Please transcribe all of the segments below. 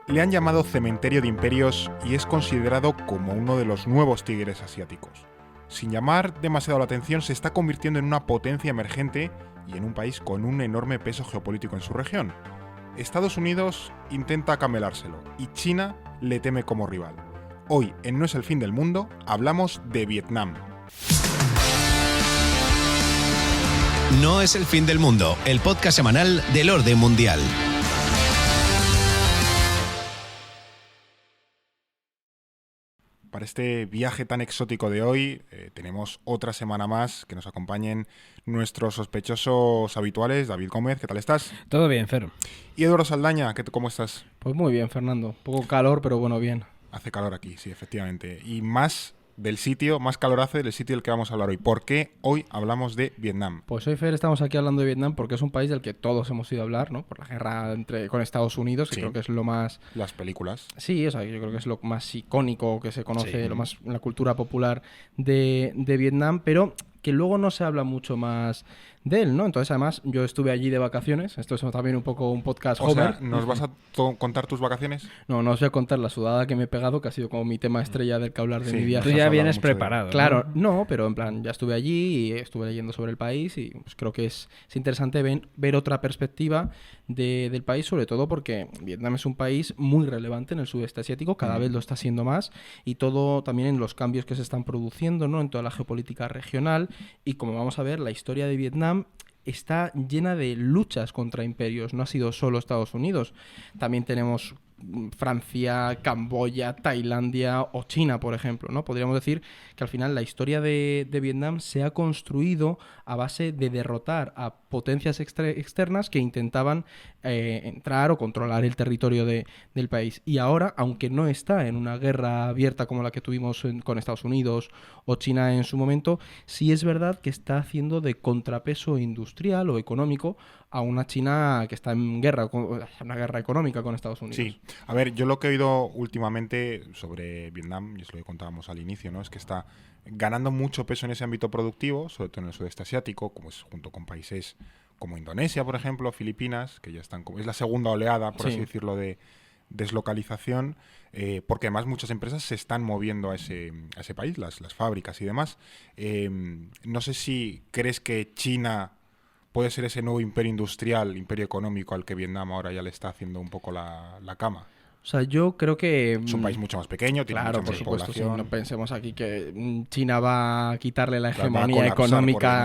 Le han llamado cementerio de imperios y es considerado como uno de los nuevos tigres asiáticos. Sin llamar demasiado la atención, se está convirtiendo en una potencia emergente y en un país con un enorme peso geopolítico en su región. Estados Unidos intenta camelárselo y China le teme como rival. Hoy, en No es el fin del mundo, hablamos de Vietnam. No es el fin del mundo, el podcast semanal del orden mundial. Para este viaje tan exótico de hoy, tenemos otra semana más que nos acompañen nuestros sospechosos habituales. David Gómez, ¿qué tal estás? Todo bien, Fer. Y Eduardo Saldaña, ¿cómo estás? Pues muy bien, Fernando. Un poco calor, pero bueno, bien. Hace calor aquí, sí, efectivamente. Y más calor hace del sitio del que vamos a hablar hoy. ¿Por qué hoy hablamos de Vietnam? Pues hoy, Fer, estamos aquí hablando de Vietnam porque es un país del que todos hemos ido a hablar, ¿no? Por la guerra con Estados Unidos, que sí. Creo que es lo más... Las películas. Sí, o sea, yo creo que es lo más icónico que se conoce, Sí. lo más en la cultura popular de Vietnam, pero que luego no se habla mucho más de él, ¿no? Entonces, además, yo estuve allí de vacaciones. Esto es también un poco un podcast O Homer. sea, ¿nos vas a contar tus vacaciones? No os voy a contar la sudada que me he pegado, que ha sido como mi tema estrella del que hablar de Sí, mi viaje. tú Tú ya hablado vienes mucho de- preparado, ¿no? Claro, no, pero en plan, ya estuve allí y estuve leyendo sobre el país y pues creo que es interesante ver otra perspectiva del país, sobre todo porque Vietnam es un país muy relevante en el sudeste asiático, cada vez lo está siendo más, y todo también en los cambios que se están produciendo, ¿no? En toda la geopolítica regional, y como vamos a ver, la historia de Vietnam está llena de luchas contra imperios, no ha sido solo Estados Unidos, también tenemos Francia, Camboya, Tailandia o China, por ejemplo, ¿no? Podríamos decir que al final la historia de Vietnam se ha construido a base de derrotar a potencias externas que intentaban entrar o controlar el territorio del país. Y ahora, aunque no está en una guerra abierta como la que tuvimos con Estados Unidos o China en su momento, sí es verdad que está haciendo de contrapeso industrial o económico a una China que está en guerra, una guerra económica con Estados Unidos. Sí. A ver, yo lo que he oído últimamente sobre Vietnam, y es lo que contábamos al inicio, ¿no? Es que está ganando mucho peso en ese ámbito productivo, sobre todo en el sudeste asiático, como es junto con países como Indonesia, por ejemplo, Filipinas, que ya están es la segunda oleada, por Sí. así decirlo, de deslocalización, porque además muchas empresas se están moviendo a ese país, las fábricas y demás. No sé si crees que China puede ser ese nuevo imperio industrial, imperio económico al que Vietnam ahora ya le está haciendo un poco la cama. O sea, yo creo que... Es un país mucho más pequeño, tiene Claro, mucha por menos supuesto, sí. población. No pensemos aquí que China va a quitarle la Va a hegemonía colapsar por económica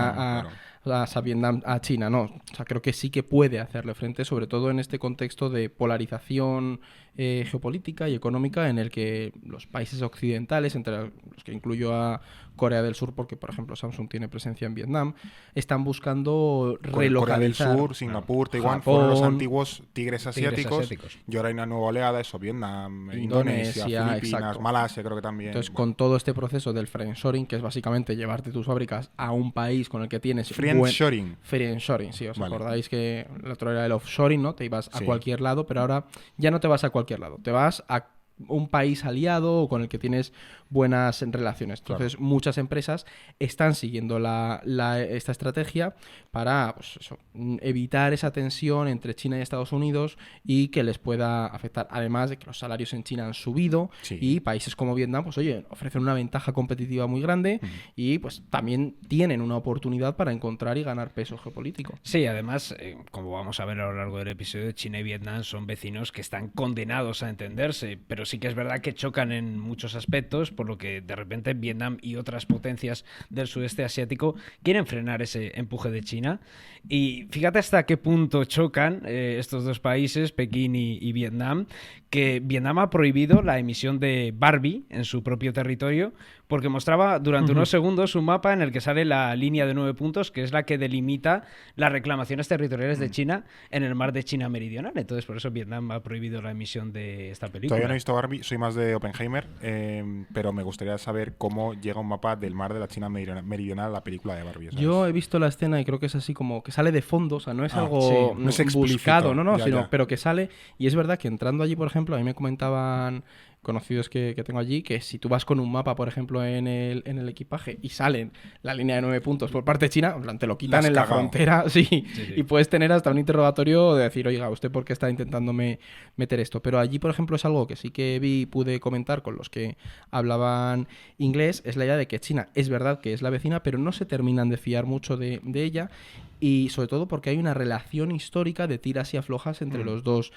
Vietnam, a Vietnam, a China, no. O sea, creo que sí que puede hacerle frente, sobre todo en este contexto de polarización geopolítica y económica en el que los países occidentales, entre los que incluyo a Corea del Sur, porque por ejemplo Samsung tiene presencia en Vietnam, están buscando relocalizar. Corea del Sur, Singapur, Taiwán, Japón, fueron los antiguos tigres asiáticos, asiáticos. y ahora hay una nueva oleada, eso, Vietnam, Indonesia, Filipinas, exacto. Malasia creo que también. Entonces, Bueno, con todo este proceso del friendshoring, que es básicamente llevarte tus fábricas a un país con el que tienes friendshoring. friendshoring, sí, os Vale. acordáis que la otra era el offshoring, ¿no? Te ibas a Sí. cualquier lado, pero ahora ya no te vas a cualquier lado, te vas a un país aliado o con el que tienes buenas relaciones. Entonces, muchas empresas están siguiendo esta estrategia para pues eso, evitar esa tensión entre China y Estados Unidos y que les pueda afectar. Además de que los salarios en China han subido Sí. y países como Vietnam, pues oye, ofrecen una ventaja competitiva muy grande y pues también tienen una oportunidad para encontrar y ganar peso geopolítico. Sí, además, como vamos a ver a lo largo del episodio, China y Vietnam son vecinos que están condenados a entenderse, pero sí que es verdad que chocan en muchos aspectos, por lo que de repente Vietnam y otras potencias del sudeste asiático quieren frenar ese empuje de China. Y fíjate hasta qué punto chocan estos dos países, Pekín y Vietnam, que Vietnam ha prohibido la emisión de Barbie en su propio territorio porque mostraba durante unos segundos un mapa en el que sale la línea de 9 puntos, que es la que delimita las reclamaciones territoriales de China en el mar de China Meridional. Entonces, por eso Vietnam ha prohibido la emisión de esta película. Todavía no he visto Barbie, soy más de Oppenheimer, pero me gustaría saber cómo llega un mapa del mar de la China meridional a la película de Barbie. ¿Sabes? Yo he visto la escena y creo que es así como que sale de fondo, o sea, no es algo sí, no es explícito, buscado, no, ya, sino, ya. pero que sale, y es verdad que entrando allí, por ejemplo, a mí me comentaban conocidos que tengo allí, que si tú vas con un mapa, por ejemplo, en el equipaje y salen la línea de 9 puntos por parte de China, en plan, te lo quitan en la frontera, y puedes tener hasta un interrogatorio de decir, oiga, ¿usted por qué está intentándome meter esto? Pero allí, por ejemplo, es algo que sí que pude comentar con los que hablaban inglés, es la idea de que China es verdad que es la vecina, pero no se terminan de fiar mucho de ella, y sobre todo porque hay una relación histórica de tiras y aflojas entre los dos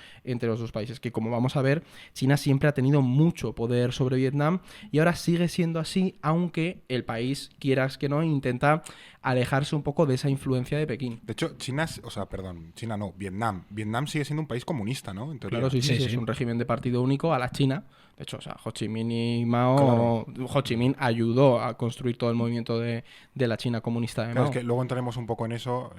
países, que como vamos a ver, China siempre ha tenido mucho poder sobre Vietnam y ahora sigue siendo así, aunque el país, quieras que no, intenta alejarse un poco de esa influencia de Pekín. De hecho, China no, Vietnam. Vietnam sigue siendo un país comunista, ¿no? En teoría. Claro, sí, es un régimen de partido único a la China. De hecho, o sea, Ho Chi Minh y Mao... Claro. Ho Chi Minh ayudó a construir todo el movimiento de la China comunista de Mao. Claro, es que luego entraremos un poco en eso,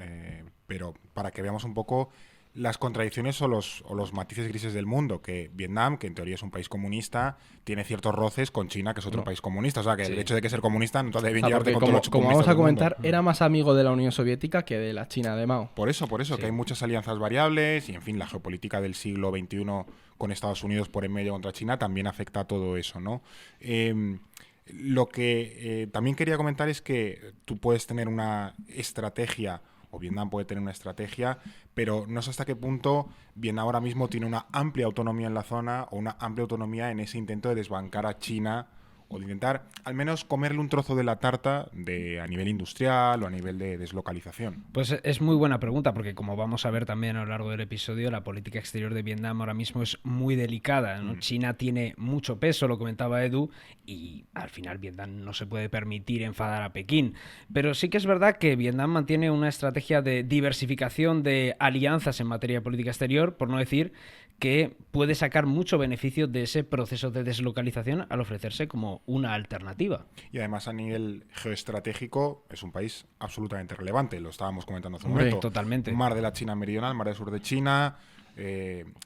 pero para que veamos un poco las contradicciones o los matices grises del mundo, que Vietnam, que en teoría es un país comunista, tiene ciertos roces con China, que es otro país comunista. O sea, que el hecho de que ser comunista no te debe llevarte con todos los como vamos a comentar, era más amigo de la Unión Soviética que de la China de Mao. Por eso, que hay muchas alianzas variables y, en fin, la geopolítica del siglo XXI con Estados Unidos por en medio contra China también afecta a todo eso, ¿no? Lo que también quería comentar es que tú puedes tener una estrategia, o Vietnam puede tener una estrategia, pero no sé hasta qué punto Vietnam ahora mismo tiene una amplia autonomía en la zona o una amplia autonomía en ese intento de desbancar a China o de intentar al menos comerle un trozo de la tarta a nivel industrial o a nivel de deslocalización. Pues es muy buena pregunta, porque como vamos a ver también a lo largo del episodio, la política exterior de Vietnam ahora mismo es muy delicada, ¿no? China tiene mucho peso, lo comentaba Edu, y al final Vietnam no se puede permitir enfadar a Pekín. Pero sí que es verdad que Vietnam mantiene una estrategia de diversificación de alianzas en materia de política exterior, por no decir que puede sacar mucho beneficio de ese proceso de deslocalización al ofrecerse como una alternativa. Y además a nivel geoestratégico es un país absolutamente relevante, lo estábamos comentando hace un momento. Totalmente. Mar de la China Meridional, mar del sur de China,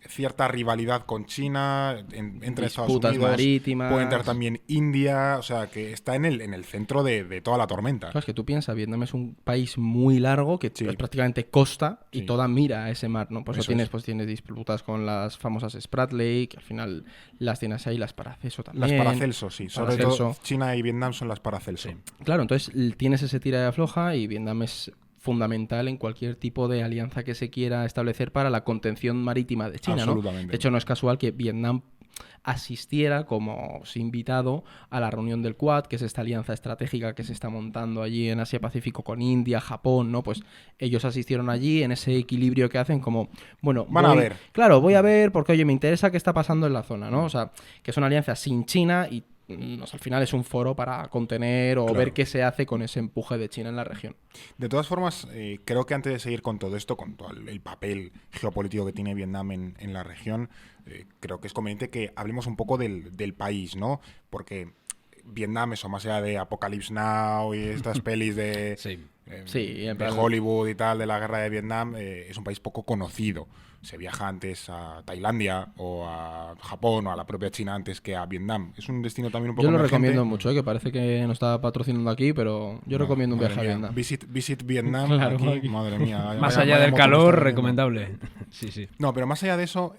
cierta rivalidad con China entre Estados Unidos, marítimas. Puede entrar también India, o sea que está en el centro de toda la tormenta. Claro, es que tú piensas, Vietnam es un país muy largo que es prácticamente costa y toda mira a ese mar, ¿no? Por eso tienes disputas con las famosas Spratly, que al final las tienes ahí, las Paracelso también. Las Paracelso, sí, sobre todo China y Vietnam son las Paracelso. Sí. Claro, entonces tienes ese tira de afloja y Vietnam es fundamental en cualquier tipo de alianza que se quiera establecer para la contención marítima de China, ¿no? De hecho, no es casual que Vietnam asistiera como invitado a la reunión del Quad, que es esta alianza estratégica que se está montando allí en Asia-Pacífico con India, Japón, ¿no? Pues ellos asistieron allí en ese equilibrio que hacen como, bueno... a ver. Claro, voy a ver porque, oye, me interesa qué está pasando en la zona, ¿no? O sea, que es una alianza sin China y al final es un foro para contener o ver qué se hace con ese empuje de China en la región. De todas formas, creo que antes de seguir con todo esto, con todo el papel geopolítico que tiene Vietnam en la región, creo que es conveniente que hablemos un poco del país, ¿no? Porque Vietnam, eso más allá de Apocalypse Now y estas pelis de, de Hollywood y tal, de la guerra de Vietnam, es un país poco conocido. Se viaja antes a Tailandia o a Japón o a la propia China antes que a Vietnam. Es un destino también un poco Yo lo emergente. recomiendo mucho, que parece que no está patrocinando aquí, pero yo recomiendo un viaje a Vietnam. Visit Vietnam, claro, aquí, madre mía. Más allá del calor, recomendable. Sí. No, pero más allá de eso,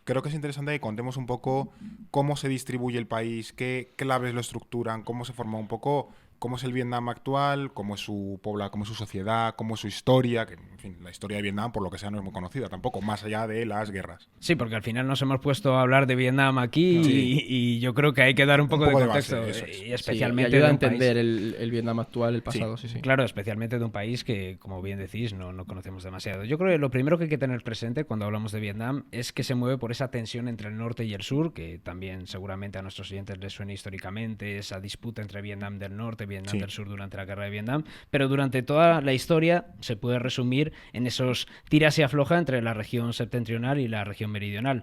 creo que es interesante que contemos un poco cómo se distribuye el país, qué claves lo estructuran, cómo se forma un poco... cómo es el Vietnam actual, cómo es su cómo es su sociedad, cómo es su historia, que en fin, la historia de Vietnam, por lo que sea, no es muy conocida tampoco, más allá de las guerras. Sí, porque al final nos hemos puesto a hablar de Vietnam aquí y yo creo que hay que dar un poco de contexto. Base, y especialmente y ayuda a entender el Vietnam actual, el pasado, sí. Claro, especialmente de un país que, como bien decís, no conocemos demasiado. Yo creo que lo primero que hay que tener presente cuando hablamos de Vietnam es que se mueve por esa tensión entre el norte y el sur, que también seguramente a nuestros oyentes les suena históricamente, esa disputa entre Vietnam del norte y Vietnam del sur durante la guerra de Vietnam, pero durante toda la historia se puede resumir en esos tiras y afloja entre la región septentrional y la región meridional,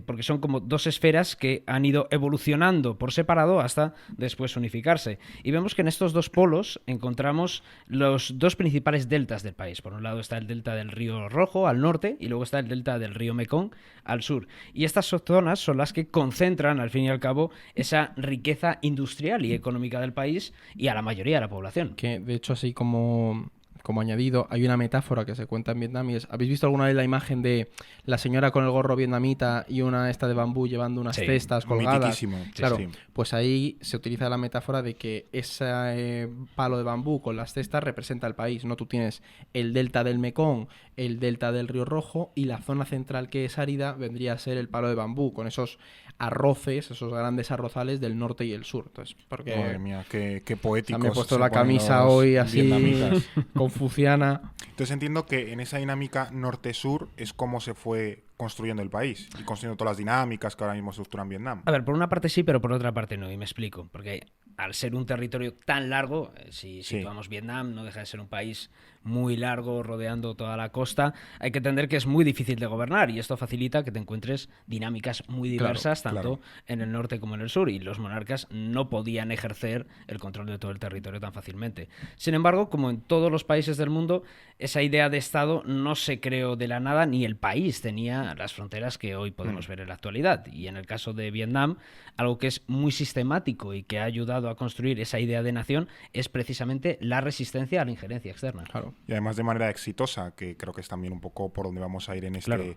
porque son como dos esferas que han ido evolucionando por separado hasta después unificarse. Y vemos que en estos dos polos encontramos los dos principales deltas del país. Por un lado está el delta del río Rojo al norte y luego está el delta del río Mekong al sur. Y estas zonas son las que concentran, al fin y al cabo, esa riqueza industrial y económica del país y a la mayoría de la población. Que de hecho, así como como añadido, hay una metáfora que se cuenta en Vietnam y es, ¿habéis visto alguna vez la imagen de la señora con el gorro vietnamita y una esta de bambú llevando unas cestas colgadas? Mitiquísimo. Claro, Sí. pues ahí se utiliza la metáfora de que ese palo de bambú con las cestas representa el país, ¿no? Tú tienes el delta del Mekong, el delta del Río Rojo y la zona central que es árida vendría a ser el palo de bambú, con esos arroces, esos grandes arrozales del norte y el sur. Entonces, porque Madre mía, qué poéticos. me he puesto se la ponen camisa los hoy así vietnamitas. confuciana. Entonces entiendo que en esa dinámica norte-sur es como se fue construyendo el país y construyendo todas las dinámicas que ahora mismo estructuran Vietnam. A ver, por una parte sí, pero por otra parte no, y me explico. Porque al ser un territorio tan largo, si situamos Vietnam, no deja de ser un país muy largo, rodeando toda la costa, hay que entender que es muy difícil de gobernar y esto facilita que te encuentres dinámicas muy diversas, tanto en el norte como en el sur, y los monarcas no podían ejercer el control de todo el territorio tan fácilmente. Sin embargo, como en todos los países del mundo, esa idea de Estado no se creó de la nada, ni el país tenía las fronteras que hoy podemos ver en la actualidad. Y en el caso de Vietnam, algo que es muy sistemático y que ha ayudado a construir esa idea de nación es precisamente la resistencia a la injerencia externa. Claro. Y además de manera exitosa, que creo que es también un poco por donde vamos a ir en este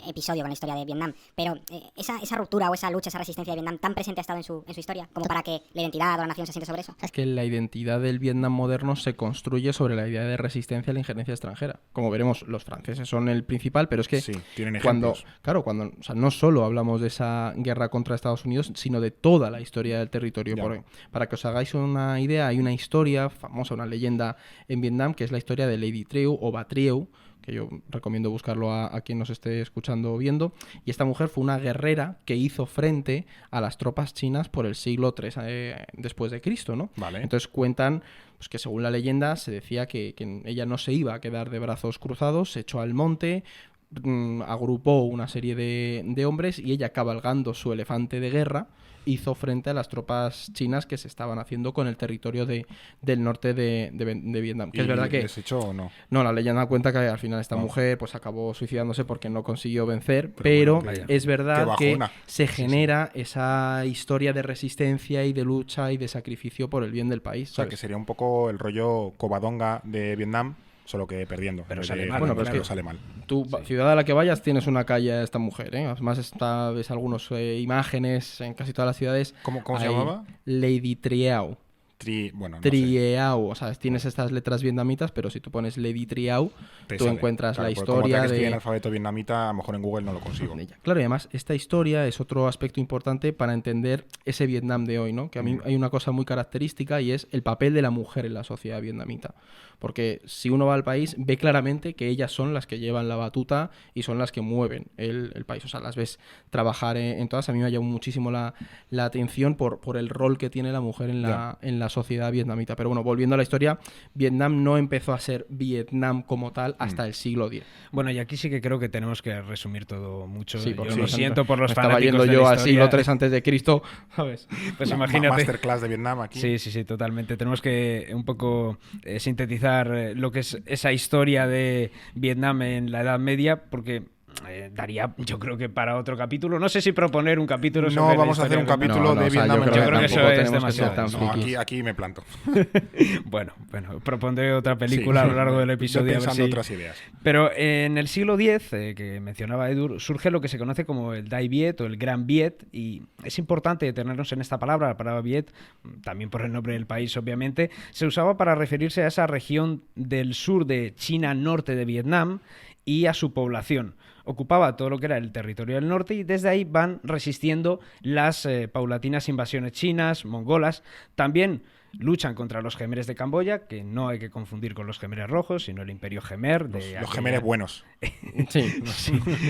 episodio con la historia de Vietnam. Pero esa ruptura o esa lucha, esa resistencia de Vietnam tan presente ha estado en su historia, como para que la identidad o la nación se siente sobre eso. Es que la identidad del Vietnam moderno se construye sobre la idea de resistencia a la injerencia extranjera. Como veremos, los franceses son el principal, pero es que sí, tienen cuando, ejemplos. o sea, no solo hablamos de esa guerra contra Estados Unidos, sino de toda la historia del territorio. Para que os hagáis una idea, hay una historia famosa, una leyenda en Vietnam, que es la historia de Lady Trieu o Ba Trieu, que yo recomiendo buscarlo a quien nos esté escuchando o viendo. Y esta mujer fue una guerrera que hizo frente a las tropas chinas por el siglo III después de Cristo, ¿no? Vale. Entonces cuentan pues, que según la leyenda se decía que ella no se iba a quedar de brazos cruzados, se echó al monte, agrupó una serie de hombres y ella, cabalgando su elefante de guerra, hizo frente a las tropas chinas que se estaban haciendo con el territorio del norte de Vietnam. Que es verdad que ¿les echó o no? No, la leyenda cuenta que al final esta mujer pues acabó suicidándose porque no consiguió vencer, pero bueno, es verdad que bajona. se genera esa historia de resistencia y de lucha y de sacrificio por el bien del país. O sea, ¿sabes? que sería un poco el rollo Covadonga de Vietnam, solo que perdiendo. Pero en vez sale de mal. Bueno, ganar, pero es que sale mal. Tú, ciudad a la que vayas, tienes una calle a esta mujer, ¿eh? Además, ves algunas imágenes en casi todas las ciudades. ¿Cómo se Hay llamaba? Lady Trieu. Bueno, no sé. Trieu, o sea, tienes estas letras vietnamitas, pero si tú pones Lady Trieu, Te tú sale. encuentras Claro, la porque como historia tenga que escribir en de alfabeto vietnamita, a lo mejor en Google no lo consigo. ella. Claro, y además esta historia es otro aspecto importante para entender ese Vietnam de hoy, ¿no? Que a mí hay una cosa muy característica y es el papel de la mujer en la sociedad vietnamita. Porque si uno va al país, ve claramente que ellas son las que llevan la batuta y son las que mueven el país. O sea, las ves trabajar en todas. A mí me ha llamado muchísimo la atención por el rol que tiene la mujer en la sociedad vietnamita. Pero bueno, volviendo a la historia, Vietnam no empezó a ser Vietnam como tal hasta el siglo X. Bueno, y aquí sí que creo que tenemos que resumir todo mucho. Sí, Yo porque lo siento por los estaba fanáticos yendo de yo la al siglo historia. III antes de Cristo, ¿sabes? Pues La imagínate. masterclass de Vietnam aquí. Sí, totalmente. Tenemos que un poco sintetizar lo que es esa historia de Vietnam en la Edad Media, porque daría, yo creo que para otro capítulo. No sé si proponer un capítulo sobre No, la vamos a hacer historia un de Vietnam. capítulo No, de o sea, Vietnam. yo creo que eso tampoco es tenemos que ser demasiado. tan No, frikis. aquí me planto. Bueno, propondré otra película a lo largo del episodio. Estoy a ver pensando si- otras ideas. Pero en el siglo X, que mencionaba Edu, surge lo que se conoce como el Dai Viet o el Gran Viet, y es importante detenernos en esta palabra. La palabra Viet, también por el nombre del país, obviamente, se usaba para referirse a esa región del sur de China, norte de Vietnam, y a su población. Ocupaba todo lo que era el territorio del norte y desde ahí van resistiendo las paulatinas invasiones chinas, mongolas. También luchan contra los Jemeres de Camboya, que no hay que confundir con los Jemeres rojos, sino el Imperio Jemer. Los Jemeres buenos. Sí.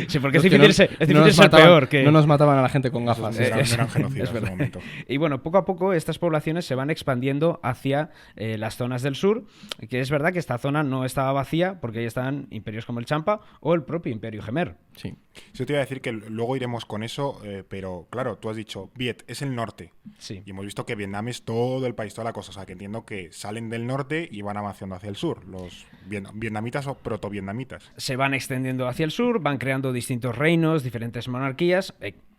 Sí, porque es Los que difícil ser mataban, peor que... no nos mataban a la gente con gafas. No eran genocidas Es en verdad. ese momento. Y bueno, poco a poco estas poblaciones se van expandiendo hacia las zonas del sur, que es verdad que esta zona no estaba vacía porque ahí estaban imperios como el Champa o el propio Imperio Jemer. Sí. Yo te iba a decir que luego iremos con eso, pero claro, tú has dicho, Viet es el norte. Sí. Y hemos visto que Vietnam es todo el país, toda la cosa. O sea, que entiendo que salen del norte y van avanzando hacia el sur. Los vietnamitas o proto-vietnamitas. Se van extendiendo hacia el sur, van creando distintos reinos, diferentes monarquías.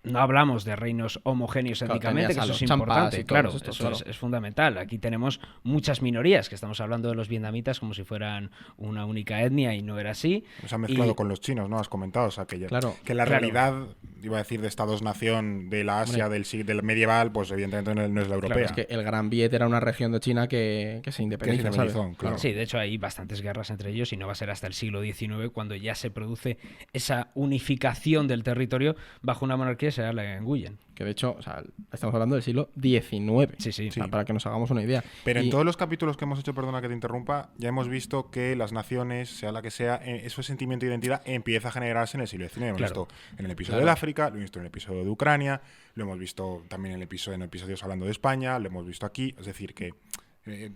No hablamos de reinos homogéneos Claro, étnicamente, que tenías a eso los es champas importante. y todo Claro, esto, eso claro. es fundamental. Aquí tenemos muchas minorías, que estamos hablando de los vietnamitas como si fueran una única etnia y no era así. Se han mezclado Y- con los chinos, ¿no? Has comentado, o sea, que, Claro, que la claro. realidad, iba a decir, de Estados-nación, de la Asia, del medieval, pues evidentemente no es la europea. Es que el Gran Viet era una región de China que se independizó, independizó, ¿sabes? claro. Sí, de hecho hay bastantes guerras entre ellos y no va a ser hasta el siglo XIX cuando ya se produce esa unificación del territorio bajo una monarquía que será la de Nguyen. Que de hecho, o sea, estamos hablando del siglo XIX. Sí, sí. O sea, para que nos hagamos una idea. Pero Y- en todos los capítulos que hemos hecho, perdona que te interrumpa, ya hemos visto que las naciones, sea la que sea, ese sentimiento de identidad empieza a generarse en el siglo XIX. Lo hemos Claro. visto en el episodio del África, lo hemos visto en el episodio de Ucrania, lo hemos visto también en episodios hablando de España, lo hemos visto aquí. Es decir, que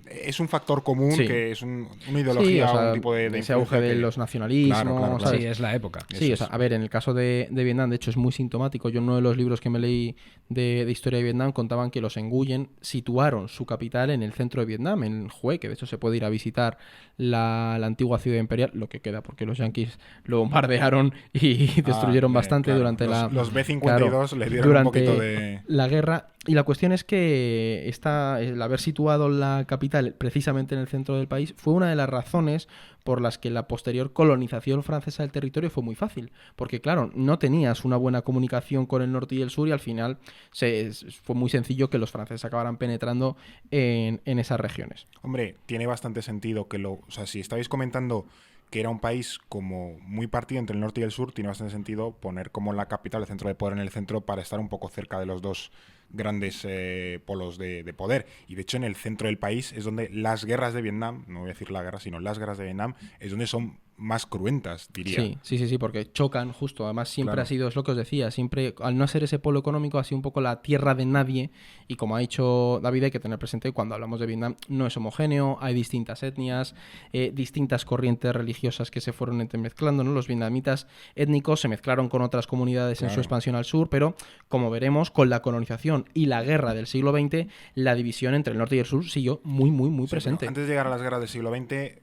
es un factor común, Sí. que es una ideología, Sí, o sea, un tipo de ese influencia auge de que- los nacionalismos, Claro, ¿sabes? Sí, es la época. Sí, o sea, a ver, en el caso de Vietnam, de hecho, es muy sintomático. Yo en uno de los libros que me leí de historia de Vietnam contaban que los Nguyen situaron su capital en el centro de Vietnam, en Hue, que de hecho se puede ir a visitar la antigua ciudad imperial, lo que queda, porque los yanquis lo bombardearon y destruyeron bastante claro, durante los la... B-52 le dieron durante un poquito de... la guerra. Y la cuestión es que el haber situado la capital precisamente en el centro del país fue una de las razones por las que la posterior colonización francesa del territorio fue muy fácil. Porque, claro, no tenías una buena comunicación con el norte y el sur y al final fue muy sencillo que los franceses acabaran penetrando en esas regiones. Hombre, tiene bastante sentido que o sea, si estabais comentando que era un país como muy partido entre el norte y el sur, tiene bastante sentido poner como la capital, el centro de poder en el centro, para estar un poco cerca de los dos grandes polos de poder. Y de hecho en el centro del país es donde las guerras de Vietnam, no voy a decir la guerra, sino las guerras de Vietnam, es donde son más cruentas, diría. Sí, porque chocan justo. Además, siempre Claro. ha sido, es lo que os decía, siempre, al no ser ese polo económico, ha sido un poco la tierra de nadie. Y como ha dicho David, hay que tener presente que cuando hablamos de Vietnam no es homogéneo, hay distintas etnias, distintas corrientes religiosas que se fueron entremezclando, ¿no? Los vietnamitas étnicos se mezclaron con otras comunidades en su Claro. expansión al sur, pero como veremos, con la colonización y la guerra del siglo XX, la división entre el norte y el sur siguió muy Sí, presente. pero antes de llegar a las guerras del siglo XX,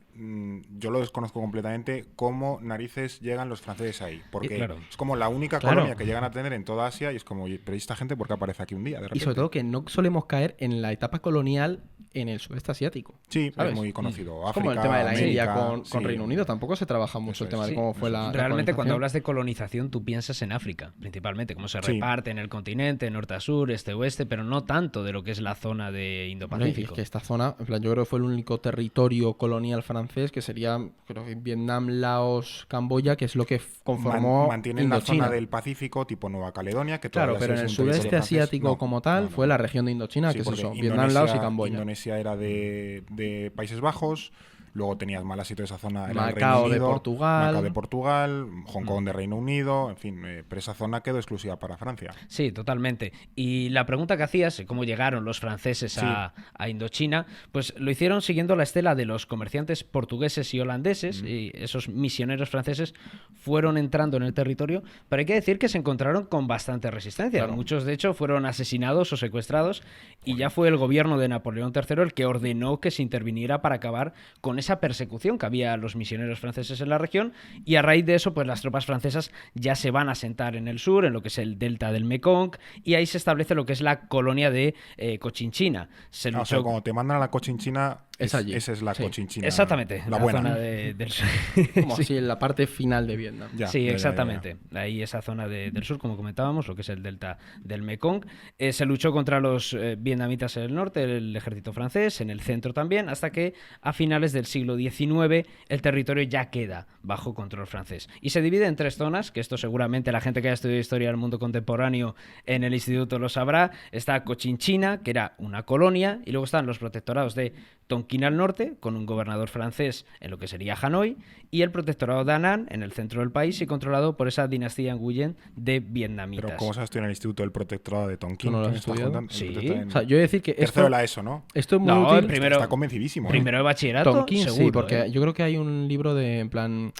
yo lo desconozco completamente cómo narices llegan los franceses ahí. Porque Claro. es como la única Claro. colonia que llegan a tener en toda Asia y es como, "Oye, pero ¿y esta gente por qué aparece aquí un día? De Y repente?". sobre todo que no solemos caer en la etapa colonial en el sudeste asiático. Sí, ¿sabes? es muy conocido. Es como el África, tema de la India América, con sí. Reino Unido. Tampoco se trabaja mucho Eso el tema es. de cómo fue la Realmente cuando colonización. hablas de colonización tú piensas en África, principalmente, cómo se Sí. reparte en el continente, norte a sur, este a oeste, pero no tanto de lo que es la zona de Hombre, y es Indo-Pacífico. que esta zona, en plan, yo creo que fue el único territorio colonial francés que sería, creo que Vietnam, Laos, Camboya, que es lo que conformó Mantienen la Indochina. zona del Pacífico, tipo Nueva Caledonia, que Claro, todavía pero en sigue el siendo un sudeste territorio francés. asiático No, como tal no, no. fue la región de Indochina, Sí, que es porque eso, Vietnam, Laos y Camboya. Indonesia era de Países Bajos, luego tenías Malasia y toda esa zona era el Macao Reino de Unido, Portugal. Macao de Portugal, Hong Kong de Reino Unido, en fin, pero esa zona quedó exclusiva para Francia. Sí, totalmente. Y la pregunta que hacías, cómo llegaron los franceses a Indochina, pues lo hicieron siguiendo la estela de los comerciantes portugueses y holandeses, y esos misioneros franceses fueron entrando en el territorio, pero hay que decir que se encontraron con bastante resistencia. Claro. Muchos, de hecho, fueron asesinados o secuestrados, y ya fue el gobierno de Napoleón III el que ordenó que se interviniera para acabar con esa persecución que había a los misioneros franceses en la región, y a raíz de eso, pues las tropas francesas ya se van a asentar en el sur, en lo que es el delta del Mekong, y ahí se establece lo que es la colonia de Cochinchina. Se O sea, luchó... cuando te mandan a la Cochinchina, Es allí. esa es la Sí. Cochinchina. Exactamente, La buena. zona del sur. Como así en la parte final de Vietnam. Ya, Sí, ya, ya, ya. exactamente. Ahí esa zona del sur, como comentábamos, lo que es el delta del Mekong. Se luchó contra los vietnamitas en el norte, el ejército francés, en el centro también, hasta que a finales del siglo XIX el territorio ya queda bajo control francés. Y se divide en tres zonas, que esto seguramente la gente que haya estudiado historia del mundo contemporáneo en el instituto lo sabrá. Está Cochinchina, que era una colonia, y luego están los protectorados de Tonkin al norte, con un gobernador francés en lo que sería Hanoi, y el protectorado de Annan, en el centro del país, y controlado por esa dinastía Nguyen de vietnamitas. Pero ¿cómo sabes tú en el Instituto del Protectorado de Tonkin? ¿Tú no lo has ¿Qué me estás estudiado? contando? Sí. El protectorado en O sea, yo he de decir que tercero esto, de la ESO, ¿no? esto es muy No, útil. primero- Está convencidísimo. ¿eh? Primero de bachillerato, Tonkin, seguro, sí, porque ¿eh? yo creo que hay un libro de, en plan,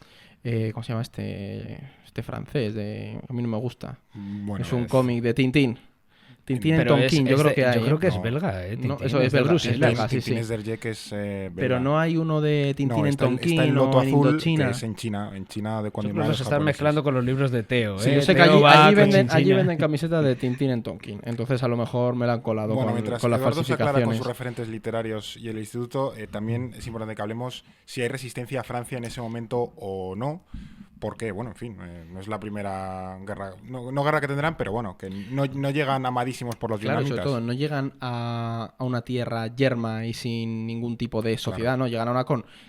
¿cómo se llama este francés? A mí no me gusta. Bueno, es un cómic de Tintín. Tintín en Pero Tonkin, yo creo que hay. Yo creo que es No. belga, No, Tintín. eso es de belga, Bruce es Islas. belga, sí, Tintín sí. es del Ye, que es belga. Pero no hay uno de Tintín No, en está Tonkin el Loto o en Azul, Indochina. que es en China de cuando Yo creo invaden que los los están japoneses. mezclando con los libros de Teo. Sí, yo sé que Teo va allí con venden Chinchina. camisetas de Tintín en Tonkin. Entonces a lo mejor me la han colado Bueno, con mientras las Eduardo se aclara con falsificaciones. sus referentes literarios y el instituto, también es importante que hablemos si hay resistencia a Francia en ese momento o no. Porque, bueno, en fin, no es la primera guerra, no guerra que tendrán, pero bueno, que no llegan amadísimos por los Claro, sobre vietnamitas. todo, no llegan a una tierra yerma y sin ningún tipo de sociedad, ¿no? Llegan a una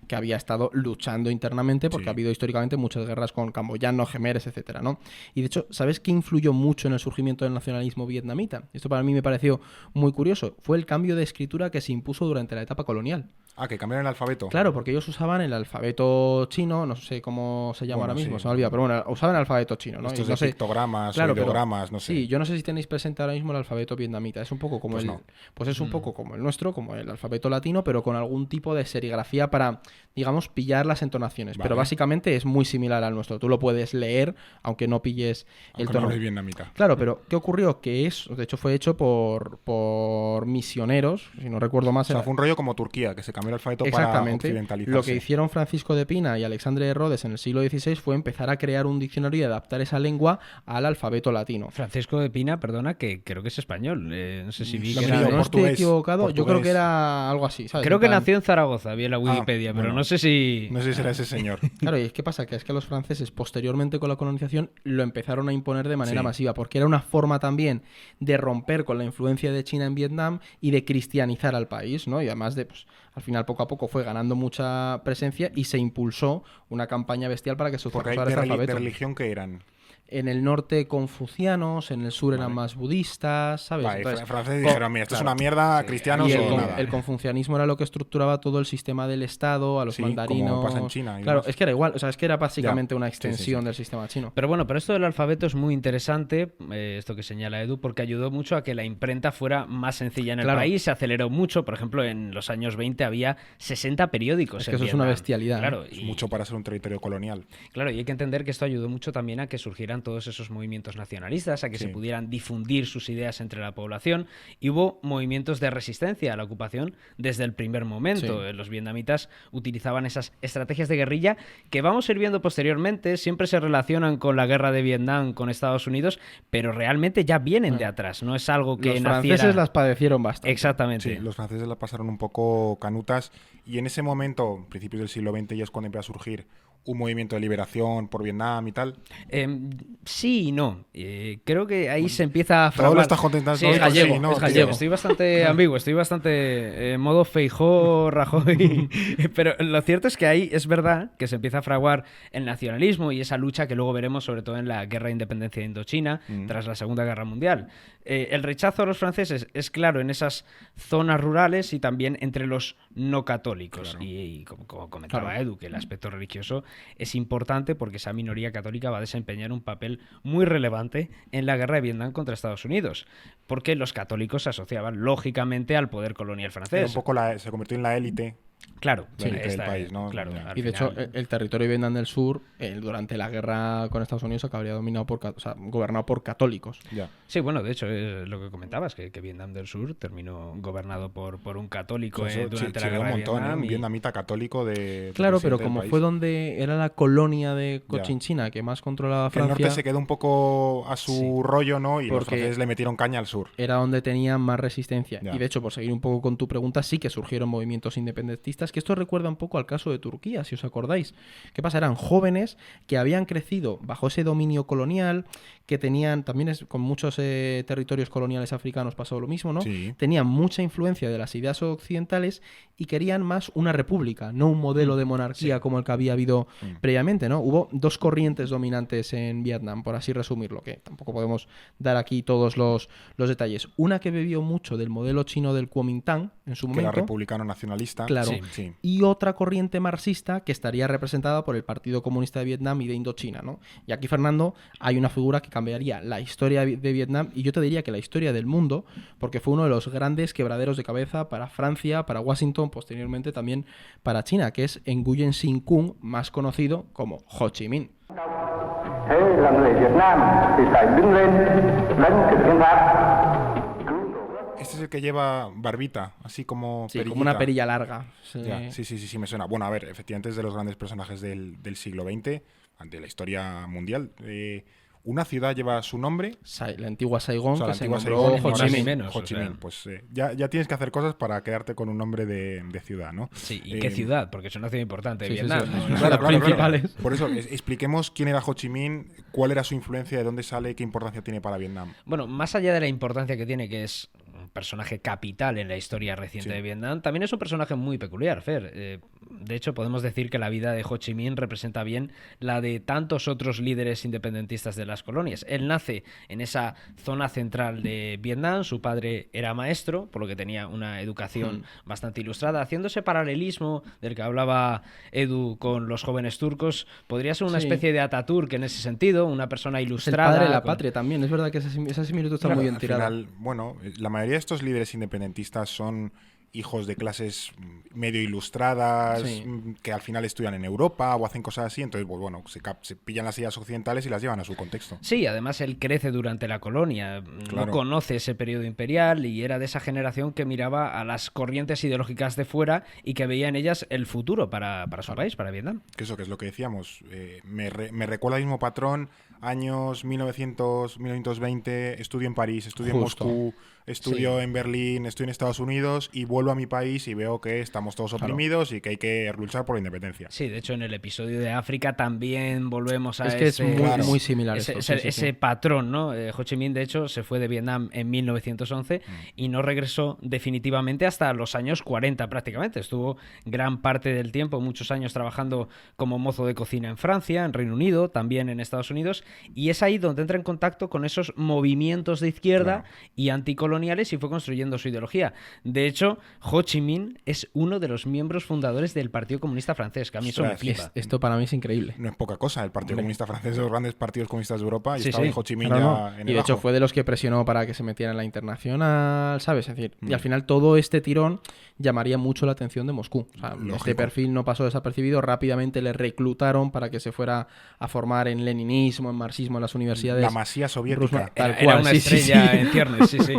que había estado luchando internamente porque Sí. ha habido históricamente muchas guerras con camboyanos, jemeres, etcétera, ¿no? Y de hecho, ¿sabes qué influyó mucho en el surgimiento del nacionalismo vietnamita? Esto para mí me pareció muy curioso. Fue el cambio de escritura que se impuso durante la etapa colonial. Ah, que cambiaron el alfabeto. Claro, porque ellos usaban el alfabeto chino, no sé cómo se llama Bueno, ahora mismo, sí. se me ha olvidado, pero bueno, usaban el alfabeto chino, ¿no? Estos Y no de sé, pictogramas claro, o pero- ideogramas, no sé. Sí, yo no sé si tenéis presente ahora mismo el alfabeto vietnamita. Es un poco como Pues el, no. pues es un poco como el nuestro, como el alfabeto latino, pero con algún tipo de serigrafía para, digamos, pillar las entonaciones. Pero Vale. básicamente es muy similar al nuestro. Tú lo puedes leer, aunque no pilles el Aunque no tono. habléis vietnamita. Claro, pero ¿qué ocurrió? Que de hecho fue hecho por misioneros, si no recuerdo más. O sea, era- fue un rollo como Turquía, que se cambió el alfabeto para Exactamente. occidentalizarse. Lo que hicieron Francisco de Pina y Alexandre de Rhodes en el siglo XVI fue empezar a crear un diccionario y adaptar esa lengua al alfabeto latino. Francisco de Pina, perdona, que creo que es español. No sé si vi No que me era lío, no de- estoy portugués, equivocado, yo creo portugués. que era algo así, ¿sabes? Creo En que plan- nació en Zaragoza, vi en la Wikipedia, pero bueno. no sé si... No sé si será ese señor. Claro, y es que pasa que es que los franceses posteriormente con la colonización lo empezaron a imponer de manera Sí. masiva, porque era una forma también de romper con la influencia de China en Vietnam y de cristianizar al país, ¿no? Y además de, pues, al final poco a poco fue ganando mucha presencia y se impulsó una campaña bestial para que se Porque usara este de alfabeto. religión que eran. En el norte confucianos, en el sur eran Vale. más budistas, ¿sabes? Vale, Entonces, franceses co- dijeron, mira, esto claro. es una mierda, cristianos Y o nada. el confucianismo era lo que estructuraba todo el sistema del Estado, a los Sí, mandarinos. como pasa en China y Claro, demás. es que era igual, o sea, es que era básicamente una Sí, sí, sí. extensión del sistema chino. Pero esto del alfabeto es muy interesante, esto que señala Edu, porque ayudó mucho a que la imprenta fuera más sencilla en el Claro. país, se aceleró mucho. Por ejemplo, en los años 20 había 60 periódicos Es que en eso es una Vietnam. bestialidad, Claro, Es y, mucho para ser un territorio colonial. claro, y hay que entender que esto ayudó mucho también a que surgieran todos esos movimientos nacionalistas, a que Sí. se pudieran difundir sus ideas entre la población, y hubo movimientos de resistencia a la ocupación desde el primer momento. Sí. Los vietnamitas utilizaban esas estrategias de guerrilla que vamos a ir viendo posteriormente, siempre se relacionan con la guerra de Vietnam con Estados Unidos, pero realmente ya vienen de atrás, no es algo que Los naciera... franceses las padecieron bastante. Exactamente. Sí, los franceses la pasaron un poco canutas y en ese momento, principios del siglo XX, ya es cuando empieza a surgir un movimiento de liberación por Vietnam y tal. Sí y no. Creo que ahí se empieza a Todo lo fraguar. estás contentando. Sí, todo es esto, gallego, sí, ¿no? es gallego. Estoy bastante ambiguo, estoy bastante modo Feijó, Rajoy. Pero lo cierto es que ahí es verdad que se empieza a fraguar el nacionalismo y esa lucha que luego veremos sobre todo en la guerra de independencia de Indochina tras la Segunda Guerra Mundial. El rechazo a los franceses es claro en esas zonas rurales y también entre los no católicos. Claro. Y como comentaba Claro. Edu, que el aspecto religioso es importante porque esa minoría católica va a desempeñar un papel muy relevante en la guerra de Vietnam contra Estados Unidos, porque los católicos se asociaban lógicamente al poder colonial Era francés. un poco se convirtió en la élite. Claro, la élite del país, ¿no? claro, Ya. al Y de hecho, final- el territorio de Vietnam del Sur, durante la guerra con Estados Unidos, acabaría dominado gobernado por católicos. Ya. Sí, bueno, de hecho es lo que comentabas, que Vietnam del Sur terminó gobernado por un católico Eso, durante sí, la sí, guerra un de montón, Vietnam. un y- vietnamita católico de Claro, presidente pero del como país. fue donde era la colonia de Cochinchina que más controlaba Que el Francia, norte se quedó un poco a su Sí. rollo, ¿no? Y los Porque- franceses le metieron caña al sur. era donde tenía más resistencia. Ya. Y de hecho, por seguir un poco con tu pregunta, sí que surgieron movimientos independentistas, que esto recuerda un poco al caso de Turquía, si os acordáis. ¿Qué pasa? Eran jóvenes que habían crecido bajo ese dominio colonial, que tenían, también con muchos territorios coloniales africanos pasó lo mismo, ¿no? Sí. Tenían mucha influencia de las ideas occidentales y querían más una república, no un modelo de monarquía como el que había habido previamente, ¿no? Hubo dos corrientes dominantes en Vietnam, por así resumirlo, que tampoco podemos dar aquí todos los detalles. Una que bebió mucho del modelo chino del Kuomintang en su Que era momento. republicano nacionalista. Claro. Sí. Sí. Y otra corriente marxista que estaría representada por el Partido Comunista de Vietnam y de Indochina, ¿no? Y aquí, Fernando, hay una figura que cambiaría la historia de Vietnam y yo te diría que la historia del mundo, porque fue uno de los grandes quebraderos de cabeza para Francia, para Washington, posteriormente también para China, que es Nguyen Sinh Cung, más conocido como Ho Chi Minh. Thế là người Việt Nam thì phải đứng lên đánh thực dân Pháp. Este es el que lleva barbita, así como Sí, perillita. como una perilla larga. Sí. Ya, sí, me suena. Bueno, a ver, efectivamente es de los grandes personajes del siglo XX, de la historia mundial. Una ciudad lleva su nombre. La antigua Saigón, O sea, la que se antigua nombró Saigón, Ho Chi ahora Minh. sí, menos, Ho o Chi sea. Minh. Pues ya tienes que hacer cosas para quedarte con un nombre de ciudad, ¿no? Sí, ¿y qué ciudad? Porque es una ciudad importante de Sí, sí, Vietnam. sí. ¿no? Las principales. Por eso, expliquemos quién era Ho Chi Minh, cuál era su influencia, de dónde sale y qué importancia tiene para Vietnam. Bueno, más allá de la importancia que tiene, que es un personaje capital en la historia reciente Sí. de Vietnam, también es un personaje muy peculiar, Fer. De hecho, podemos decir que la vida de Ho Chi Minh representa bien la de tantos otros líderes independentistas de las colonias. Él nace en esa zona central de Vietnam, su padre era maestro, por lo que tenía una educación bastante ilustrada, haciéndose paralelismo del que hablaba Edu con los jóvenes turcos. Podría ser una Sí. especie de Ataturk en ese sentido, una persona Es el ilustrada. padre de la con- patria también. Es verdad que esa similitud está Claro, muy bien al tirada. final, bueno, la mayoría de estos líderes independentistas son hijos de clases medio ilustradas, Sí. que al final estudian en Europa o hacen cosas así, entonces, pues bueno, se pillan las ideas occidentales y las llevan a su contexto. Sí, además él crece durante la colonia, Claro. no conoce ese periodo imperial y era de esa generación que miraba a las corrientes ideológicas de fuera y que veía en ellas el futuro para su país, para Vietnam. Que eso, que es lo que decíamos, me recuerda el mismo patrón, años 1920, estudio en París, estudio en Justo. Moscú, estudio Sí. en Berlín, estoy en Estados Unidos y vuelvo a mi país y veo que estamos todos Claro. oprimidos y que hay que luchar por la independencia. Sí, de hecho en el episodio de África también volvemos a Es que es ese, muy, Claro. muy similar ese, esto. ese- Sí, sí, ese sí. patrón, ¿no? Ho Chi Minh, de hecho, se fue de Vietnam en 1911 y no regresó definitivamente hasta los años 40 prácticamente. Estuvo gran parte del tiempo, muchos años trabajando como mozo de cocina en Francia, en Reino Unido, también en Estados Unidos, y es ahí donde entra en contacto con esos movimientos de izquierda y anticoloniales y fue construyendo su ideología. De hecho, Ho Chi Minh es uno de los miembros fundadores del Partido Comunista Francés, que a mí eso me Ostras, flipa. Esto para mí es increíble. No es poca cosa, el Partido Comunista Francés, de los grandes partidos comunistas de Europa, y Sí, estaba sí. Ho Chi Minh Claro, ya no. en Y el de hecho ajo. fue de los que presionó para que se metiera en la internacional, ¿sabes? Es decir, y al final todo este tirón llamaría mucho la atención de Moscú. O sea, Lógico. este perfil no pasó desapercibido, rápidamente le reclutaron para que se fuera a formar en leninismo, en marxismo en las universidades. La masía soviética. Rusma- tal Era cual, una sí, sí, estrella sí. en ciernes, sí, sí.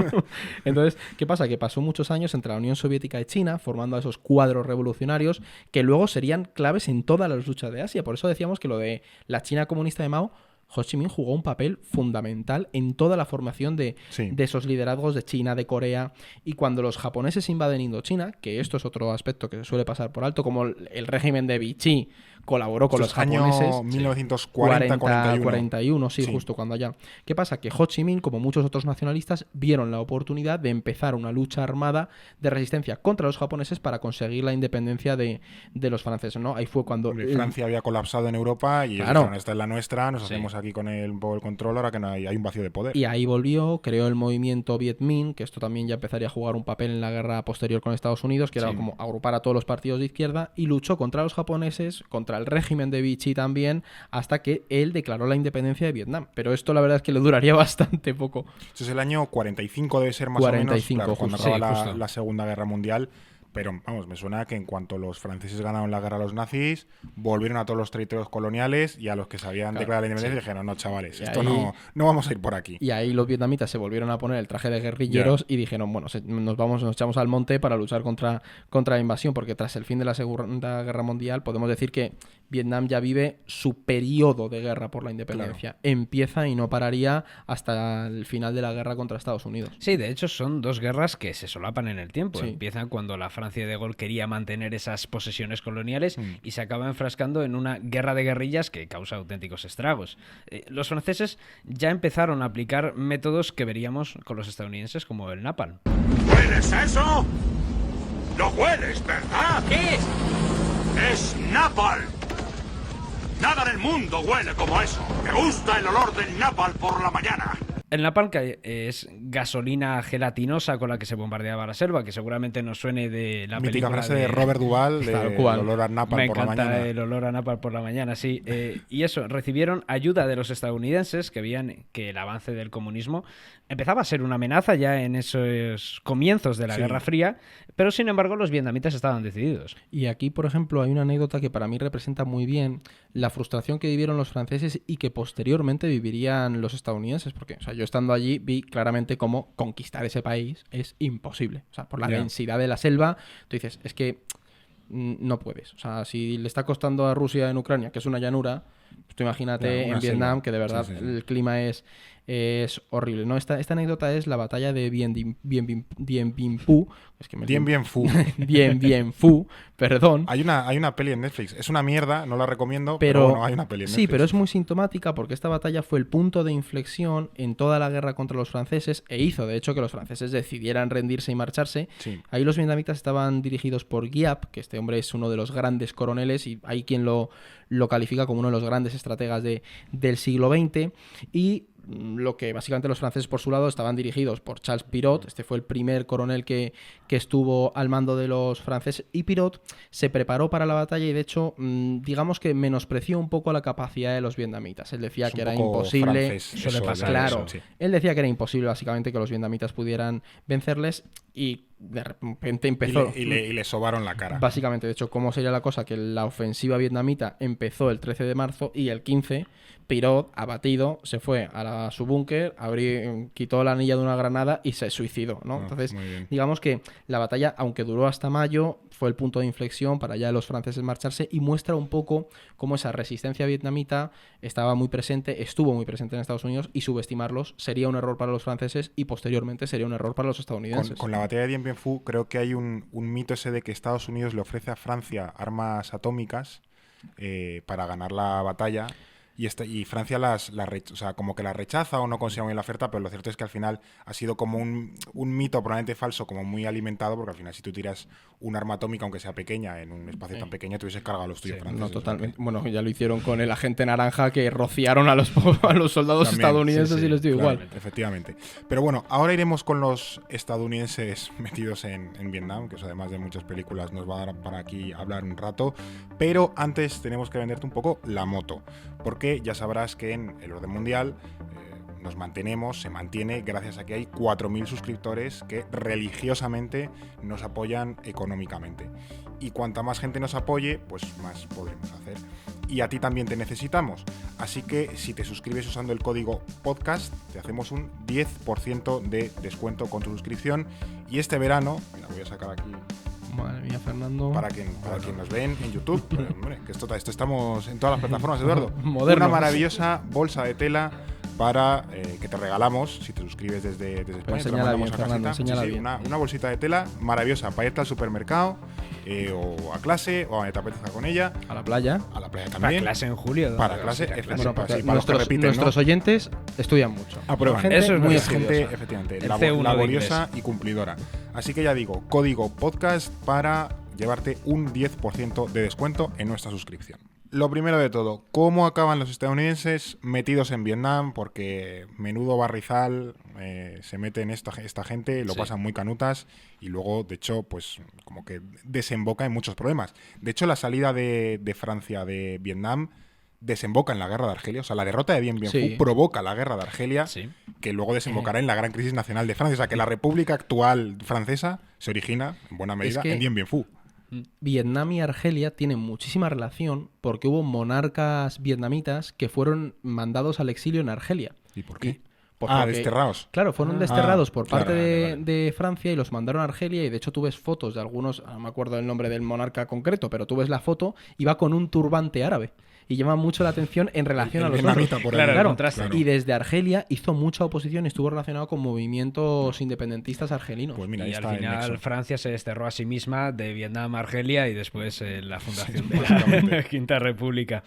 Entonces, ¿qué pasa? Que pasó muchos años entre la Unión Soviética y China, formando a esos cuadros revolucionarios que luego serían claves en todas las luchas de Asia. Por eso decíamos que lo de la China comunista de Mao, Ho Chi Minh jugó un papel fundamental en toda la formación de esos liderazgos de China, de Corea. Y cuando los japoneses invaden Indochina, que esto es otro aspecto que se suele pasar por alto, como el régimen de Vichy colaboró con los Esto es año japoneses. 1940, 41. 41, sí, Sí. justo cuando allá. ¿Qué pasa? Que Ho Chi Minh, como muchos otros nacionalistas, vieron la oportunidad de empezar una lucha armada de resistencia contra los japoneses para conseguir la independencia de los franceses, ¿no? Ahí fue cuando... Hombre, Francia había colapsado en Europa y ellos Claro. dijeron, esta es la nuestra, nos Sí. hacemos aquí con un poco el control, ahora que no hay un vacío de poder. Y ahí volvió, creó el movimiento Viet Minh, que esto también ya empezaría a jugar un papel en la guerra posterior con Estados Unidos, que era Sí. como agrupar a todos los partidos de izquierda, y luchó contra los japoneses, contra el régimen de Vichy también, hasta que él declaró la independencia de Vietnam. Pero esto la verdad es que le duraría bastante poco. Esto es el año 45, debe ser más 45, o menos, claro, cuando justo. acaba Sí, justo. la Segunda Guerra Mundial. Pero vamos, me suena que en cuanto los franceses ganaron la guerra a los nazis, volvieron a todos los territorios coloniales y a los que se habían Claro, declarado la independencia dijeron, no, chavales, Y esto ahí- no vamos a ir por aquí. Y ahí los vietnamitas se volvieron a poner el traje de guerrilleros y dijeron, bueno, nos echamos al monte para luchar contra la invasión, porque tras el fin de la Segunda Guerra Mundial podemos decir que Vietnam ya vive su periodo de guerra por la independencia. Empieza y no pararía hasta el final de la guerra contra Estados Unidos. Sí, de hecho son dos guerras que se solapan en el tiempo. Sí. Empiezan cuando la Francia de Gaulle quería mantener esas posesiones coloniales y se acaba enfrascando en una guerra de guerrillas que causa auténticos estragos. Los franceses ya empezaron a aplicar métodos que veríamos con los estadounidenses como el napalm. ¿Hueles eso? ¿Lo hueles, verdad? ¿Qué es? Es napalm. Nada en el mundo huele como eso. Me gusta el olor del napalm por la mañana. El napalm, que es gasolina gelatinosa con la que se bombardeaba la selva, que seguramente nos suene de la Mítica película frase de Robert Duvall, Tal de cual. el olor a napalm Me por la encanta mañana. el olor a napalm por la mañana, sí. Y eso, recibieron ayuda de los estadounidenses que veían que el avance del comunismo empezaba a ser una amenaza ya en esos comienzos de la Sí. Guerra Fría, pero sin embargo los vietnamitas estaban decididos. Y aquí, por ejemplo, hay una anécdota que para mí representa muy bien la frustración que vivieron los franceses y que posteriormente vivirían los estadounidenses, porque o sea, yo estando allí vi claramente cómo conquistar ese país es imposible. O sea, por la densidad de la selva, tú dices, es que no puedes. O sea, si le está costando a Rusia en Ucrania, que es una llanura, pues tú imagínate en Vietnam, que de verdad el clima es horrible, ¿no? Esta anécdota es la batalla de Dien Bien Phu. Es que Dien Bien Phu. Dien Bien Phu, perdón. Hay una peli en Netflix. Es una mierda, no la recomiendo, pero bueno, hay una peli en Netflix. Sí, pero es muy sintomática porque esta batalla fue el punto de inflexión en toda la guerra contra los franceses e hizo, de hecho, que los franceses decidieran rendirse y marcharse. Sí. Ahí los vietnamitas estaban dirigidos por Giap, que este hombre es uno de los grandes coroneles y hay quien lo califica como uno de los grandes estrategas del siglo XX, y lo que básicamente los franceses por su lado estaban dirigidos por Charles Pirot. Este fue el primer coronel que estuvo al mando de los franceses, y Pirot se preparó para la batalla y de hecho digamos que menospreció un poco la capacidad de los vietnamitas. Él decía que era imposible, claro, él decía que era imposible básicamente que los vietnamitas pudieran vencerles, y de repente empezó y le sobaron la cara. Básicamente, de hecho, ¿cómo sería la cosa? Que la ofensiva vietnamita empezó el 13 de marzo y el 15 Pirot, abatido, se fue a su búnker, quitó la anilla de una granada y se suicidó, ¿no? Entonces, digamos que la batalla, aunque duró hasta mayo, fue el punto de inflexión para ya los franceses marcharse, y muestra un poco cómo esa resistencia vietnamita estuvo muy presente en Estados Unidos, y subestimarlos sería un error para los franceses y posteriormente sería un error para los estadounidenses. Con la batalla de Dien Bien Phu creo que hay un mito ese de que Estados Unidos le ofrece a Francia armas atómicas para ganar la batalla. Y Francia como que las rechaza o no consigue bien la oferta, pero lo cierto es que al final ha sido como un mito probablemente falso, como muy alimentado, porque al final si tú tiras un arma atómica, aunque sea pequeña, en un espacio tan pequeño, te hubieses cargado a los tuyos franceses. No, totalmente. Bueno, ya lo hicieron con el agente naranja, que rociaron a los soldados también, estadounidenses y les dio igual. Efectivamente. Pero bueno, ahora iremos con los estadounidenses metidos en Vietnam, que eso además de muchas películas nos va a dar para aquí hablar un rato, pero antes tenemos que venderte un poco la moto, porque ya sabrás que en el orden mundial se mantiene gracias a que hay 4.000 suscriptores que religiosamente nos apoyan económicamente. Y cuanta más gente nos apoye, pues más podremos hacer. Y a ti también te necesitamos. Así que si te suscribes usando el código podcast, te hacemos un 10% de descuento con tu suscripción. Y este verano, la voy a sacar aquí. Madre mía, Fernando. Para quien nos ven en YouTube. Pero, hombre, que esto estamos en todas las plataformas, Eduardo. Moderno. Una maravillosa bolsa de tela para que te regalamos si te suscribes desde España. Te la mandamos a casita. Una bolsita de tela maravillosa para irte al supermercado o a clase o a te apetezca con ella. A la playa. A la playa también. Para clase en julio. Para clase, nuestros oyentes estudian mucho. Aprueban. Gente eso es muy gente, efectivamente, laboriosa y cumplidora. Así que ya digo, código podcast para llevarte un 10% de descuento en nuestra suscripción. Lo primero de todo, ¿cómo acaban los estadounidenses metidos en Vietnam? Porque menudo barrizal se mete en esta gente, lo pasan muy canutas y luego, de hecho, pues como que desemboca en muchos problemas. De hecho, la salida de Francia de Vietnam desemboca en la guerra de Argelia. O sea, la derrota de Dien Bien Phu provoca la guerra de Argelia, que luego desembocará en la gran crisis nacional de Francia. O sea, que la república actual francesa se origina, en buena medida, en Dien Bien Phu. Vietnam y Argelia tienen muchísima relación porque hubo monarcas vietnamitas que fueron mandados al exilio en Argelia. ¿Y por qué? Desterrados. Claro, fueron desterrados por parte de Francia y los mandaron a Argelia, y de hecho tú ves fotos de algunos, no me acuerdo el nombre del monarca concreto, pero tú ves la foto y va con un turbante árabe. Y llama mucho la atención en relación a los otros. Claro. Y desde Argelia hizo mucha oposición y estuvo relacionado con movimientos independentistas argelinos. Pues mira, y al final Francia se desterró a sí misma de Vietnam a Argelia y después la fundación de la Quinta República.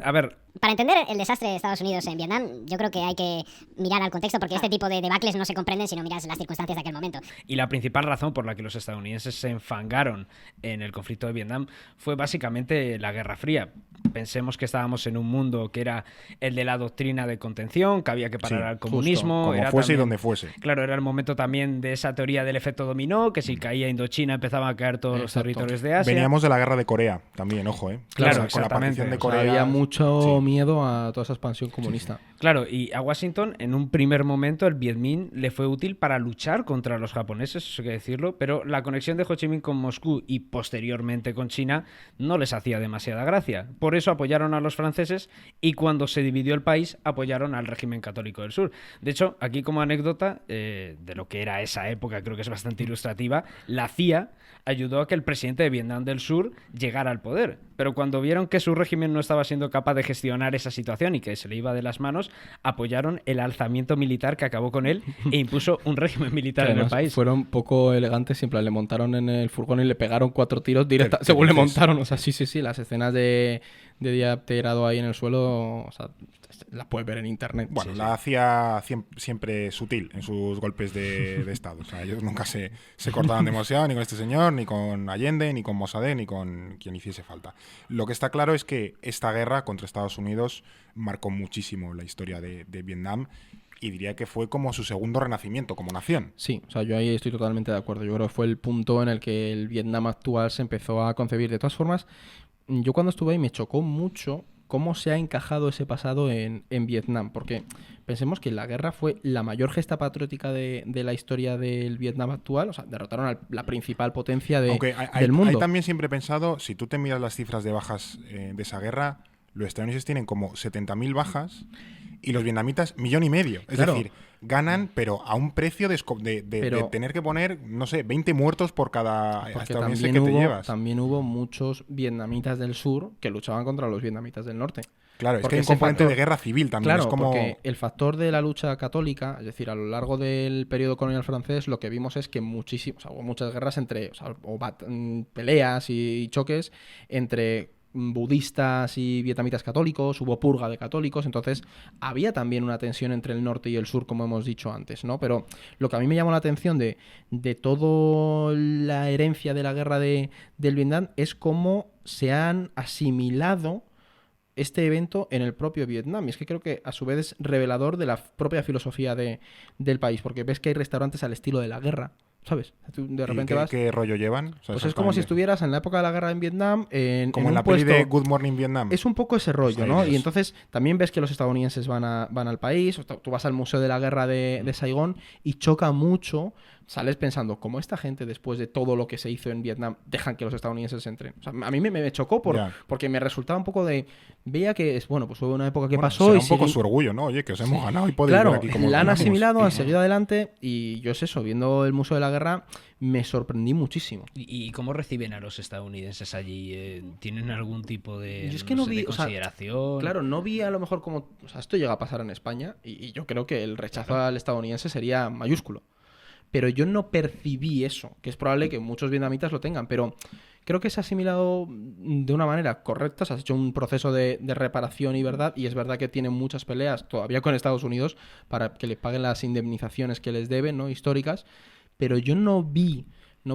A ver... Para entender el desastre de Estados Unidos en Vietnam, yo creo que hay que mirar al contexto, porque este tipo de debacles no se comprenden si no miras las circunstancias de aquel momento. Y la principal razón por la que los estadounidenses se enfangaron en el conflicto de Vietnam fue básicamente la Guerra Fría. Pensemos que estábamos en un mundo que era el de la doctrina de contención, que había que parar al comunismo. Justo, como fuese y donde fuese. Claro, era el momento también de esa teoría del efecto dominó, que si caía Indochina empezaban a caer todos los territorios de Asia. Veníamos de la Guerra de Corea también, ojo, Claro, con la partición de Corea. Había mucho miedo a toda esa expansión comunista. Claro, y a Washington en un primer momento el Viet Minh le fue útil para luchar contra los japoneses, eso hay que decirlo, pero la conexión de Ho Chi Minh con Moscú y posteriormente con China no les hacía demasiada gracia. Por eso apoyaron a los franceses y cuando se dividió el país apoyaron al régimen católico del sur. De hecho, aquí como anécdota de lo que era esa época, creo que es bastante ilustrativa, la CIA ayudó a que el presidente de Vietnam del Sur llegara al poder. Pero cuando vieron que su régimen no estaba siendo capaz de gestionar esa situación y que se le iba de las manos, apoyaron el alzamiento militar que acabó con él e impuso un régimen militar en el país. Fueron poco elegantes, siempre le montaron en el furgón y le pegaron 4 tiros directa según le montaron. O sea, sí, las escenas de día tirado ahí en el suelo, o sea, las puedes ver en internet. Bueno, Sí, la hacía siempre sutil en sus golpes de Estado. O sea, ellos nunca se cortaban demasiado, ni con este señor, ni con Allende, ni con Mossadegh, ni con quien hiciese falta. Lo que está claro es que esta guerra contra Estados Unidos marcó muchísimo la historia de Vietnam y diría que fue como su segundo renacimiento como nación. Sí, o sea, yo ahí estoy totalmente de acuerdo. Yo creo que fue el punto en el que el Vietnam actual se empezó a concebir. De todas formas, yo cuando estuve ahí me chocó mucho cómo se ha encajado ese pasado en Vietnam, porque pensemos que la guerra fue la mayor gesta patriótica de la historia del Vietnam actual, o sea, derrotaron a la principal potencia del mundo. Ahí también siempre he pensado, si tú te miras las cifras de bajas de esa guerra, los estadounidenses tienen como 70.000 bajas y los vietnamitas 1,5 millones. Es Claro. decir, ganan, pero a un precio de tener que poner, no sé, 20 muertos por cada Porque estadounidense que te llevas. también hubo muchos vietnamitas del sur que luchaban contra los vietnamitas del norte. Claro, es porque que hay un ese componente factor- de guerra civil también. Claro, Es como... porque el factor de la lucha católica, es decir, a lo largo del periodo colonial francés, lo que vimos es que hubo muchas guerras entre, peleas y choques entre budistas y vietnamitas católicos, hubo purga de católicos, entonces había también una tensión entre el norte y el sur, como hemos dicho antes, ¿no? Pero lo que a mí me llamó la atención de toda la herencia de la guerra del Vietnam es cómo se han asimilado este evento en el propio Vietnam. Y es que creo que a su vez es revelador de la propia filosofía del país, porque ves que hay restaurantes al estilo de la guerra, ¿sabes? Tú de repente ¿Y vas... qué rollo llevan? O sea, Pues es como si exactamente. estuvieras en la época de la guerra en Vietnam, Como en en la un peli puesto... de Good Morning Vietnam. Es un poco ese rollo, Sí, ¿no? es. Y entonces también ves que los estadounidenses van al país, o tú vas al Museo de la Guerra de Saigón y choca mucho, sales pensando, ¿cómo esta gente después de todo lo que se hizo en Vietnam dejan que los estadounidenses entren? O sea, a mí me chocó Ya. porque me resultaba un poco de... Veía que, bueno, pues hubo una época que Bueno, pasó será y un poco siguen- su orgullo, ¿no? Oye, que os hemos ganado y podéis Claro, ver aquí cómo la han ganamos. asimilado, han Y- seguido adelante y yo es eso, viendo el Museo de la Guerra me sorprendí muchísimo. ¿Y cómo reciben a los estadounidenses allí? ¿Tienen algún tipo de, Yo es que no sé, vi, de o sea, consideración? Claro, no vi a lo mejor como... O sea, esto llega a pasar en España y yo creo que el rechazo al estadounidense sería mayúsculo. Pero yo no percibí eso, que es probable que muchos vietnamitas lo tengan, pero creo que se ha asimilado de una manera correcta, se ha hecho un proceso de reparación y verdad, y es verdad que tienen muchas peleas todavía con Estados Unidos para que les paguen las indemnizaciones que les deben, ¿no? Históricas, pero yo no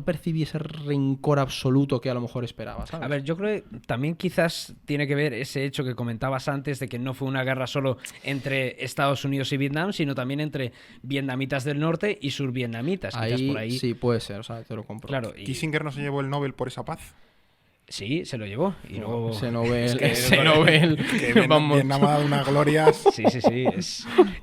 percibí ese rencor absoluto que a lo mejor esperaba, ¿sabes? A ver, yo creo que también quizás tiene que ver ese hecho que comentabas antes de que no fue una guerra solo entre Estados Unidos y Vietnam, sino también entre vietnamitas del norte y survietnamitas. Quizás Ahí por ahí. sí puede ser, o sea, te lo compro. Claro, y- ¿Kissinger no se llevó el Nobel por esa paz? sí, se lo llevó. Y luego... Ese Nobel, Es que- ese Nobel, Que vamos. Vietnam ha dado unas glorias. Sí.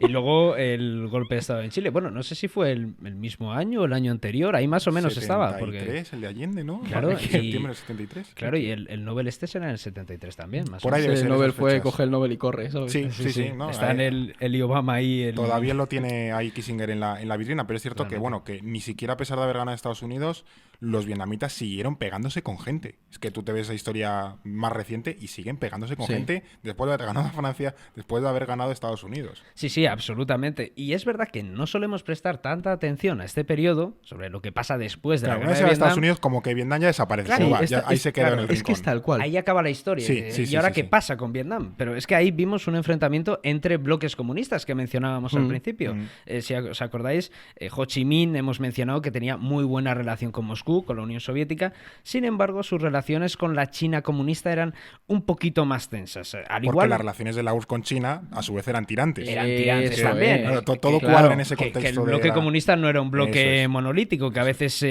Y luego el golpe de Estado en Chile. Bueno, no sé si fue el mismo año o el año anterior. Ahí más o menos estaba. Porque, 73, el de Allende, ¿no? Claro, y- Septiembre del 73. claro, y el Nobel este será en el 73 también. Más Por o ahí menos. debe Ese ser Nobel esas fue fechas. coge el Nobel y corre, ¿sabes? Sí, ¿no? Está en el Obama ahí. Todavía lo tiene ahí Kissinger en la vitrina, pero es cierto que, Realmente. bueno, que ni siquiera a pesar de haber ganado Estados Unidos, los vietnamitas siguieron pegándose con gente. Es que tú te ves esa historia más reciente y siguen pegándose con Sí. gente después de haber ganado a Francia, después de haber ganado a Estados Unidos. Sí, absolutamente. Y es verdad que no solemos prestar tanta atención a este periodo sobre lo que pasa después de Claro, la una guerra vez de se va a Vietnam. Estados Unidos, como que Vietnam ya desaparece. Claro, se va, esta- ahí se queda claro, en el es que rincón. es tal cual. Ahí acaba la historia. Sí, ¿Y sí, ahora sí, qué sí. pasa con Vietnam? Pero es que ahí vimos un enfrentamiento entre bloques comunistas que mencionábamos al principio. Si os acordáis, Ho Chi Minh hemos mencionado que tenía muy buena relación con Moscú, con la Unión Soviética. Sin embargo, sus relaciones con la China comunista eran un poquito más tensas. Al Porque igual las relaciones de la URSS con China, a su vez, eran tirantes. eran tirantes Eso también. es. Todo Que- cuadra claro, en ese que el contexto. bloque de la- comunista no era un bloque Eso es. monolítico, que a veces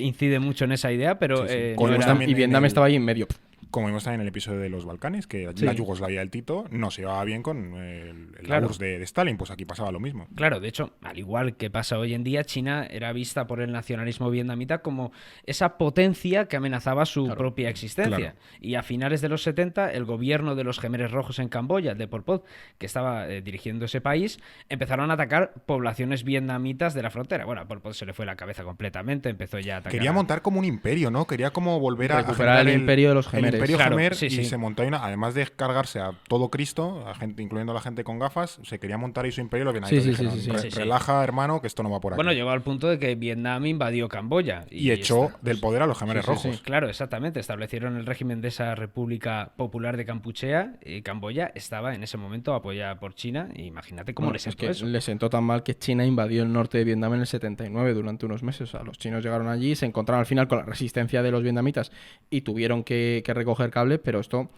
incide mucho en esa idea, pero Sí, sí. no Como era- también y en Vietnam el- estaba ahí en medio. Como vimos también en el episodio de los Balcanes, que allí Sí. la Yugoslavia del Tito no se llevaba bien con la Claro. URSS de Stalin, pues aquí pasaba lo mismo. Claro, de hecho, al igual que pasa hoy en día, China era vista por el nacionalismo vietnamita como esa potencia que amenazaba su propia existencia. Claro. Y a finales de los 70, el gobierno de los Jemeres Rojos en Camboya, el de Pol Pot, que estaba dirigiendo ese país, empezaron a atacar poblaciones vietnamitas de la frontera. Bueno, a Pol Pot se le fue la cabeza completamente, empezó ya a atacar. Quería montar como un imperio, ¿no? Quería como volver a Recuperar generar el imperio de los el Jemeres. imperio Claro, Jemer, sí, y sí. se montó ahí además de cargarse a todo Cristo, a gente, incluyendo a la gente con gafas, se quería montar ahí su imperio y los vietnamitas Sí, sí, dijeron, sí, sí, "Re- sí, sí. relaja, hermano, que esto no va por aquí". Bueno, llegó al punto de que Vietnam invadió Camboya. y echó esta- del poder a los Jemeres sí, sí, Rojos. sí. Claro, exactamente. Establecieron el régimen de esa República Popular de Kampuchea y Camboya estaba en ese momento apoyada por China. Y imagínate cómo Bueno, les es sentó que eso. le sentó tan mal que China invadió el norte de Vietnam en el 79 durante unos meses. O sea, los chinos llegaron allí, se encontraron al final con la resistencia de los vietnamitas y tuvieron que recoger cable, pero esto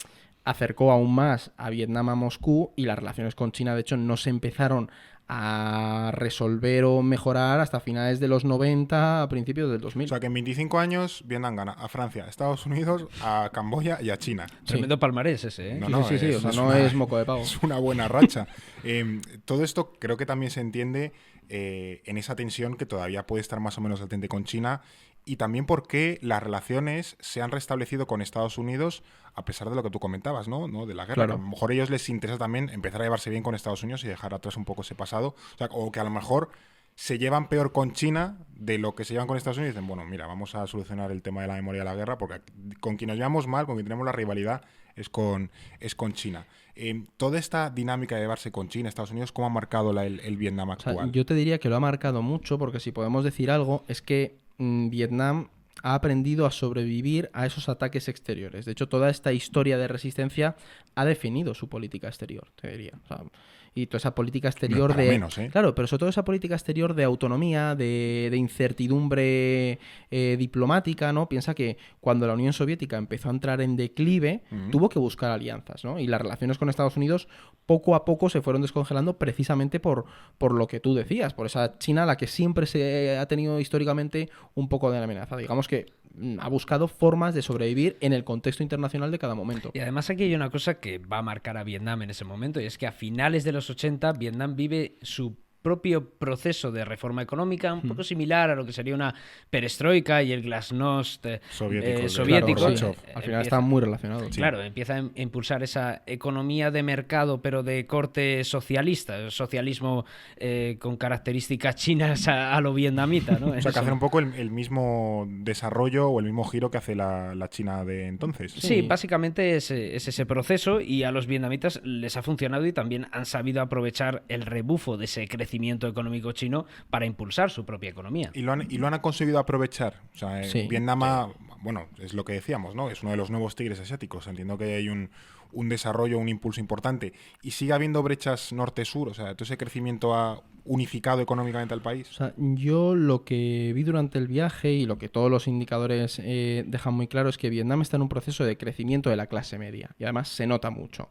acercó aún más a Vietnam a Moscú y las relaciones con China, de hecho, no se empezaron a resolver o mejorar hasta finales de los 90, a principios del 2000. O sea que en 25 años Vietnam gana a Francia, a Estados Unidos, a Camboya y a China. Tremendo palmarés ese, ¿eh? No, Sí, no, sí, sí, o sea, no una- es moco de pavo. Es una buena racha. Todo esto creo que también se entiende en esa tensión que todavía puede estar más o menos latente con China y también porque las relaciones se han restablecido con Estados Unidos a pesar de lo que tú comentabas, ¿no? De la guerra. Claro. Que a lo mejor a ellos les interesa también empezar a llevarse bien con Estados Unidos y dejar atrás un poco ese pasado. O sea, o que a lo mejor se llevan peor con China de lo que se llevan con Estados Unidos y dicen, bueno, mira, vamos a solucionar el tema de la memoria de la guerra porque con quien nos llevamos mal, con quien tenemos la rivalidad es con China. Toda esta dinámica de llevarse con China, Estados Unidos, ¿cómo ha marcado el Vietnam O sea, actual? yo te diría que lo ha marcado mucho, porque si podemos decir algo, es que Vietnam ha aprendido a sobrevivir a esos ataques exteriores. De hecho, toda esta historia de resistencia ha definido su política exterior, te diría. O sea, y toda esa política exterior para de... menos, ¿eh? Claro, pero sobre todo esa política exterior de autonomía, de incertidumbre diplomática, ¿no? Piensa que cuando la Unión Soviética empezó a entrar en declive, tuvo que buscar alianzas, ¿no? Y las relaciones con Estados Unidos poco a poco se fueron descongelando precisamente por lo que tú decías, por esa China a la que siempre se ha tenido históricamente un poco de amenaza. Digamos que ha buscado formas de sobrevivir en el contexto internacional de cada momento. Y además aquí hay una cosa que va a marcar a Vietnam en ese momento, y es que a finales de los 80 Vietnam vive su propio proceso de reforma económica, un poco similar a lo que sería una perestroika y el glasnost soviético. Claro, sí. Al final Empieza- están muy relacionados. Claro, empieza a impulsar esa economía de mercado, pero de corte socialista, el socialismo con características chinas a lo vietnamita, ¿no? O sea, que Eso. hacer un poco el mismo desarrollo o el mismo giro que hace la China de entonces. Sí, básicamente es ese proceso, y a los vietnamitas les ha funcionado y también han sabido aprovechar el rebufo de ese crecimiento económico chino para impulsar su propia economía. Y lo han conseguido aprovechar. O sea, Sí. Vietnam, bueno, es lo que decíamos, ¿no? Es uno de los nuevos tigres asiáticos. Entiendo que hay un desarrollo, un impulso importante. Y sigue habiendo brechas norte-sur. O sea, todo ese crecimiento ha unificado económicamente al país. O sea, yo lo que vi durante el viaje y lo que todos los indicadores dejan muy claro es que Vietnam está en un proceso de crecimiento de la clase media y además se nota mucho.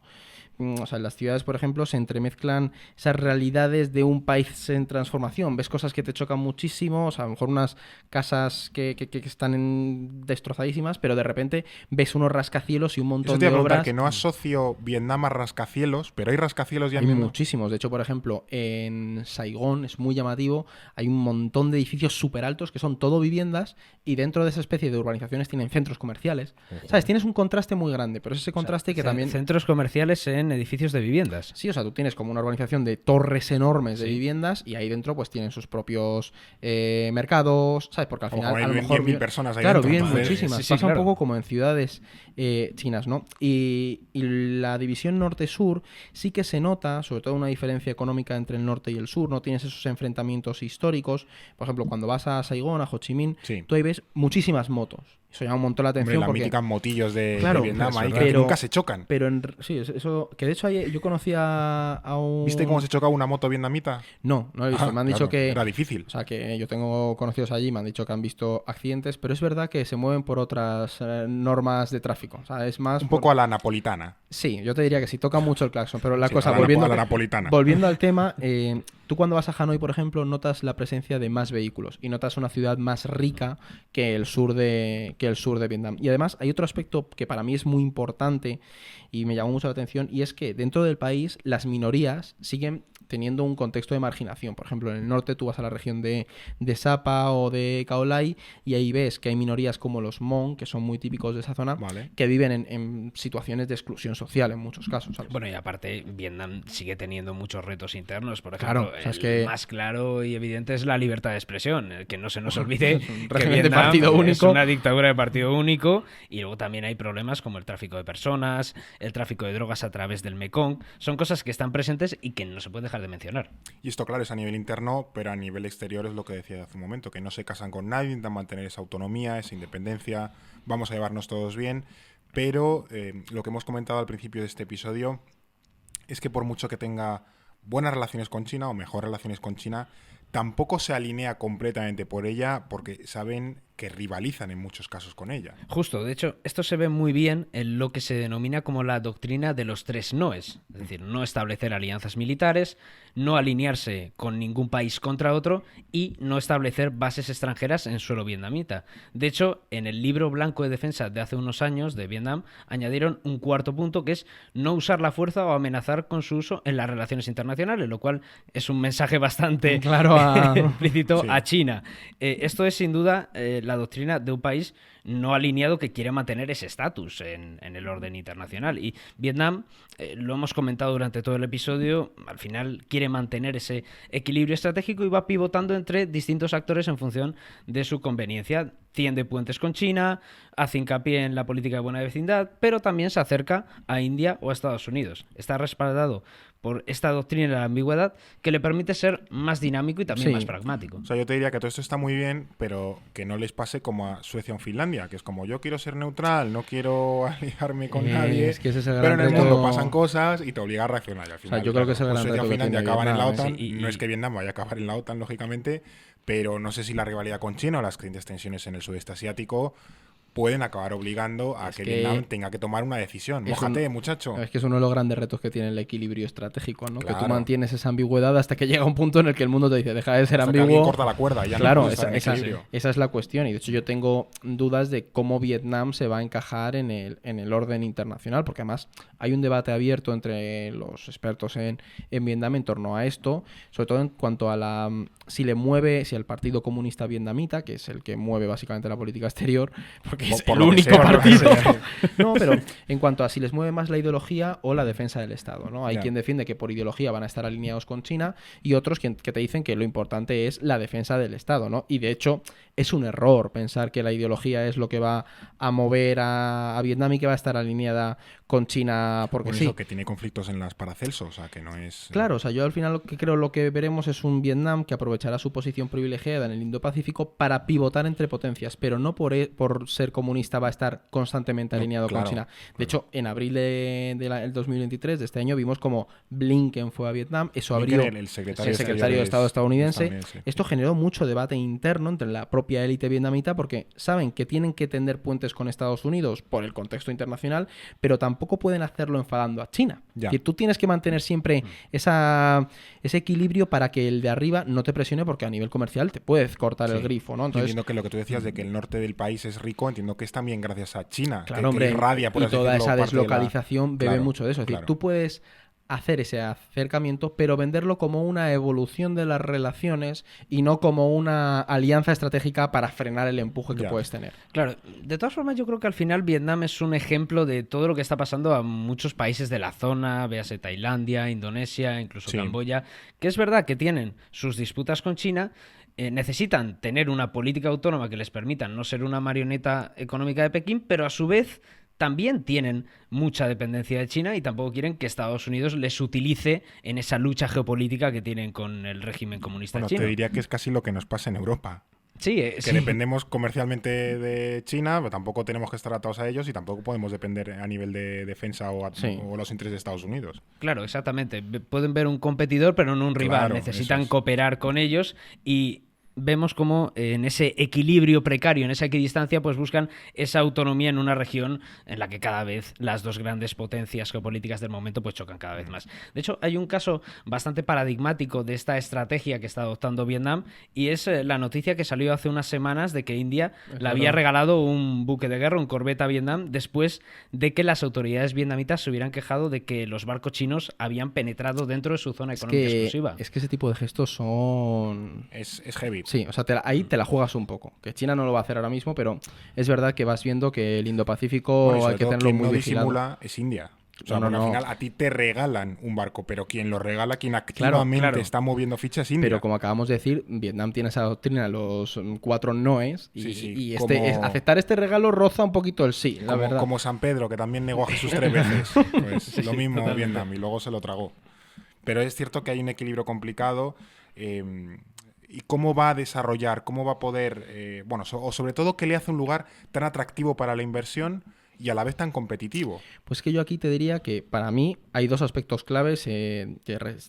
O sea, en las ciudades, por ejemplo, se entremezclan esas realidades de un país en transformación. Ves cosas que te chocan muchísimo, o sea, a lo mejor unas casas que están destrozadísimas, pero de repente ves unos rascacielos y un montón Eso te de iba a preguntar, obras. que no asocio Vietnam a rascacielos, pero hay rascacielos ya Hay mismo. muchísimos. De hecho, por ejemplo, en Saigón es muy llamativo. Hay un montón de edificios súper altos que son todo viviendas y dentro de esa especie de urbanizaciones tienen centros comerciales. ¿Sabes? Tienes un contraste muy grande, pero es ese contraste que también... Centros comerciales en edificios de viviendas. Sí, o sea, tú tienes como una urbanización de torres enormes de viviendas y ahí dentro pues tienen sus propios mercados, ¿sabes? Porque al Ojo, final ahí a lo viven mejor 10.000 personas ahí claro, dentro, viven entonces, muchísimas. sí, sí, Pasa claro. un poco como en ciudades chinas, ¿no? Y la división norte-sur sí que se nota, sobre todo una diferencia económica entre el norte y el sur, no tienes esos enfrentamientos históricos. Por ejemplo, cuando vas a Saigón, a Ho Chi Minh, Sí. tú ahí ves muchísimas motos. Eso llama un montón la Hombre, atención las porque... míticas motillos de Claro, Vietnam eso ahí es que verdad. nunca se chocan. Pero sí, eso que de hecho yo conocí a un... ¿Viste cómo se chocaba una moto vietnamita? No, no lo he visto. Ah, Me han dicho claro, que... era difícil. O sea, que yo tengo conocidos allí, me han dicho que han visto accidentes, pero es verdad que se mueven por otras normas de tráfico. O sea, es más... Un poco a la napolitana. Sí, yo te diría que sí, toca mucho el claxon, pero la Sí, cosa, a la napolitana. volviendo al tema, Tú cuando vas a Hanoi, por ejemplo, notas la presencia de más vehículos y notas una ciudad más rica que el sur de Vietnam. Y además hay otro aspecto que para mí es muy importante y me llamó mucho la atención, y es que dentro del país las minorías siguen teniendo un contexto de marginación. Por ejemplo, en el norte tú vas a la región de Sapa o de Khao Lai y ahí ves que hay minorías como los Hmong, que son muy típicos de esa zona, Vale. que viven en situaciones de exclusión social en muchos casos, ¿sabes? Bueno, y aparte, Vietnam sigue teniendo muchos retos internos. Por Claro, ejemplo, o sea, es el que- más claro y evidente es la libertad de expresión. Que no se nos olvide Es un que régimen de Vietnam partido es único. una dictadura de partido único, y luego también hay problemas como el tráfico de personas, el tráfico de drogas a través del Mekong. Son cosas que están presentes y que no se puede dejar de mencionar. Y esto, claro, es a nivel interno, pero a nivel exterior es lo que decía hace un momento, que no se casan con nadie, intentan mantener esa autonomía, esa independencia, vamos a llevarnos todos bien, pero lo que hemos comentado al principio de este episodio es que por mucho que tenga buenas relaciones con China o mejores relaciones con China, tampoco se alinea completamente por ella porque saben que rivalizan en muchos casos con ella. Justo, de hecho, esto se ve muy bien en lo que se denomina como la doctrina de los tres noes, es decir, no establecer alianzas militares, no alinearse con ningún país contra otro y no establecer bases extranjeras en suelo vietnamita. De hecho, en el libro blanco de defensa de hace unos años de Vietnam añadieron un cuarto punto, que es no usar la fuerza o amenazar con su uso en las relaciones internacionales, lo cual es un mensaje bastante Claro, explícito Sí. a China. Esto es sin duda la doctrina de un país no alineado que quiere mantener ese estatus en el orden internacional. Y Vietnam, lo hemos comentado durante todo el episodio, al final quiere mantener ese equilibrio estratégico y va pivotando entre distintos actores en función de su conveniencia. Tiende puentes con China, hace hincapié en la política de buena vecindad, pero también se acerca a India o a Estados Unidos. Está respaldado por esta doctrina de la ambigüedad que le permite ser más dinámico y también Sí. más pragmático. O sea, yo te diría que todo esto está muy bien, pero que no les pase como a Suecia o Finlandia, que es como yo quiero ser neutral, no quiero aliarme con nadie, Es que ese es el pero en gran el reto. mundo pasan cosas y te obliga a reaccionar. Y al final, yo creo que es el pues gran Suecia o reto que Finlandia tiene acaban en la Vietnam, OTAN, sí, no es que Vietnam vaya a acabar en la OTAN, lógicamente, pero no sé si la rivalidad con China o las crecientes tensiones en el sudeste asiático pueden acabar obligando a Es que que Vietnam tenga que tomar una decisión. es Mójate, un- muchacho. Es que es uno de los grandes retos que tiene el equilibrio estratégico, ¿no? Que tú Claro. mantienes esa ambigüedad hasta que llega un punto en el que el mundo te dice, deja de ser Hasta que alguien ambiguo. corta la cuerda y ya no Claro, puedes estar en esa equilibrio. es la cuestión. Y de hecho yo tengo dudas de cómo Vietnam se va a encajar en el orden internacional, porque además hay un debate abierto entre los expertos en Vietnam en torno a esto, sobre todo en cuanto a si el Partido Comunista Vietnamita, que es el que mueve básicamente la política exterior, porque es Por el lo que único sea, por lo que partido. sea. No, pero en cuanto a si les mueve más la ideología o la defensa del Estado, ¿no? Hay Ya. quien defiende que por ideología van a estar alineados con China y otros que te dicen que lo importante es la defensa del Estado, ¿no? Y de hecho es un error pensar que la ideología es lo que va a mover a Vietnam y que va a estar alineada con China porque Por sí. eso que tiene conflictos en las Paracelsos, o sea, que no es... Claro, o sea, yo al final lo que veremos es un Vietnam que aprovechará su posición privilegiada en el Indo-Pacífico para pivotar entre potencias, pero no por ser comunista va a estar constantemente No, alineado claro, con China. De hecho, en abril del 2023 de este año vimos como Blinken fue a Vietnam, eso abrió el secretario, el secretario de Estado estadounidense. estadounidense. Esto generó mucho debate interno entre la propia élite vietnamita porque saben que tienen que tender puentes con Estados Unidos por el contexto internacional, pero tampoco pueden hacerlo enfadando a China. Ya. Es decir, tú tienes que mantener siempre ese equilibrio para que el de arriba no te presione porque a nivel comercial te puedes cortar el Sí. grifo, ¿no? Yo Entonces, entiendo que lo que tú decías de que el norte del país es rico, entiendo que es también gracias a China. claro, que hombre, irradia, por y así toda decirlo, esa parte de la- deslocalización bebe Claro, mucho de eso. Es decir, claro. tú puedes hacer ese acercamiento, pero venderlo como una evolución de las relaciones y no como una alianza estratégica para frenar el empuje que Ya. puedes tener. Claro, de todas formas yo creo que al final Vietnam es un ejemplo de todo lo que está pasando a muchos países de la zona, véase Tailandia, Indonesia, incluso Sí. Camboya, que es verdad que tienen sus disputas con China, necesitan tener una política autónoma que les permita no ser una marioneta económica de Pekín, pero a su vez también tienen mucha dependencia de China y tampoco quieren que Estados Unidos les utilice en esa lucha geopolítica que tienen con el régimen comunista Bueno, chino. te diría que es casi lo que nos pasa en Europa. Sí, Que sí. dependemos comercialmente de China, pero tampoco tenemos que estar atados a ellos y tampoco podemos depender a nivel de defensa Sí. o los intereses de Estados Unidos. Claro, exactamente. Pueden ver un competidor, pero no un rival. Claro, Necesitan eso es. cooperar con ellos y vemos como en ese equilibrio precario, en esa equidistancia, pues buscan esa autonomía en una región en la que cada vez las dos grandes potencias geopolíticas del momento pues chocan cada vez más. De hecho, hay un caso bastante paradigmático de esta estrategia que está adoptando Vietnam y es la noticia que salió hace unas semanas de que India le había regalado un buque de guerra, un corbeta a Vietnam, después de que las autoridades vietnamitas se hubieran quejado de que los barcos chinos habían penetrado dentro de su zona económica exclusiva. Es que ese tipo de gestos son... Es heavy. Sí, o sea, ahí te la juegas un poco. Que China no lo va a hacer ahora mismo, pero es verdad que vas viendo que el Indo-Pacífico Bueno, hay que tenerlo muy no vigilado. disimula es India. O sea, No. al final a ti te regalan un barco, pero quien lo regala, quien activamente está moviendo fichas es India. Pero como acabamos de decir, Vietnam tiene esa doctrina, los 4 noes, y, Sí, y como... aceptar este regalo roza un poquito el sí, la verdad. Como San Pedro, que también negó a Jesús 3 veces. Pues Sí, lo mismo totalmente. Vietnam, y luego se lo tragó. Pero es cierto que hay un equilibrio complicado. ¿Y cómo va a desarrollar? ¿Cómo va a poder...? O sobre todo, ¿qué le hace un lugar tan atractivo para la inversión y a la vez tan competitivo? Pues que yo aquí te diría que para mí hay dos aspectos claves que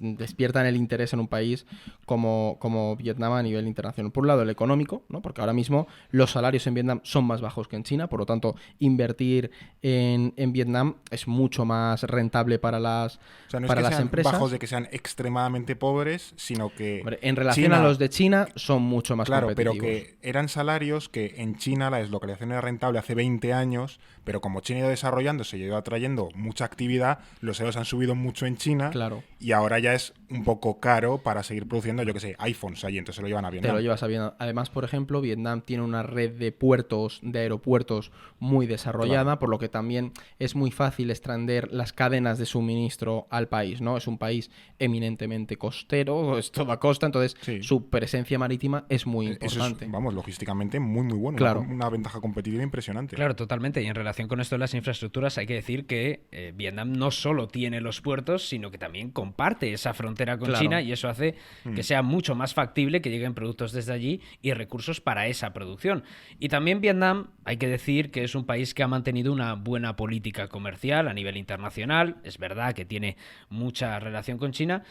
despiertan el interés en un país como Vietnam a nivel internacional. Por un lado, el económico, ¿no? Porque ahora mismo los salarios en Vietnam son más bajos que en China, por lo tanto, invertir en Vietnam es mucho más rentable para las, O sea, no para es que las sean empresas. bajos de que sean extremadamente pobres, sino que... Hombre, en relación China- a los de China son mucho más Claro, pero competitivos. que eran salarios que en China la deslocalización era rentable hace 20 años, pero como China ha ido desarrollándose y ha ido atrayendo mucha actividad, los salarios han subido mucho en China Claro. y ahora ya es un poco caro para seguir produciendo, yo que sé, iPhones allí, entonces se lo llevan a Te Vietnam. lo llevas sabiendo. Además, por ejemplo, Vietnam tiene una red de puertos, de aeropuertos muy desarrollada, Claro. por lo que también es muy fácil extender las cadenas de suministro al país, ¿no? Es un país eminentemente costero, es toda costa, entonces Sí. su presencia marítima es muy Eso importante. es, vamos, logísticamente muy, muy bueno. Claro. Una ventaja competitiva impresionante. Claro, totalmente. Y en relación con esto de las infraestructuras, hay que decir que Vietnam no solo tiene los puertos, sino que también comparte esa frontera con Claro. China y eso hace que sea mucho más factible que lleguen productos desde allí y recursos para esa producción. Y también Vietnam, hay que decir que es un país que ha mantenido una buena política comercial a nivel internacional. Es verdad que tiene mucha relación con China,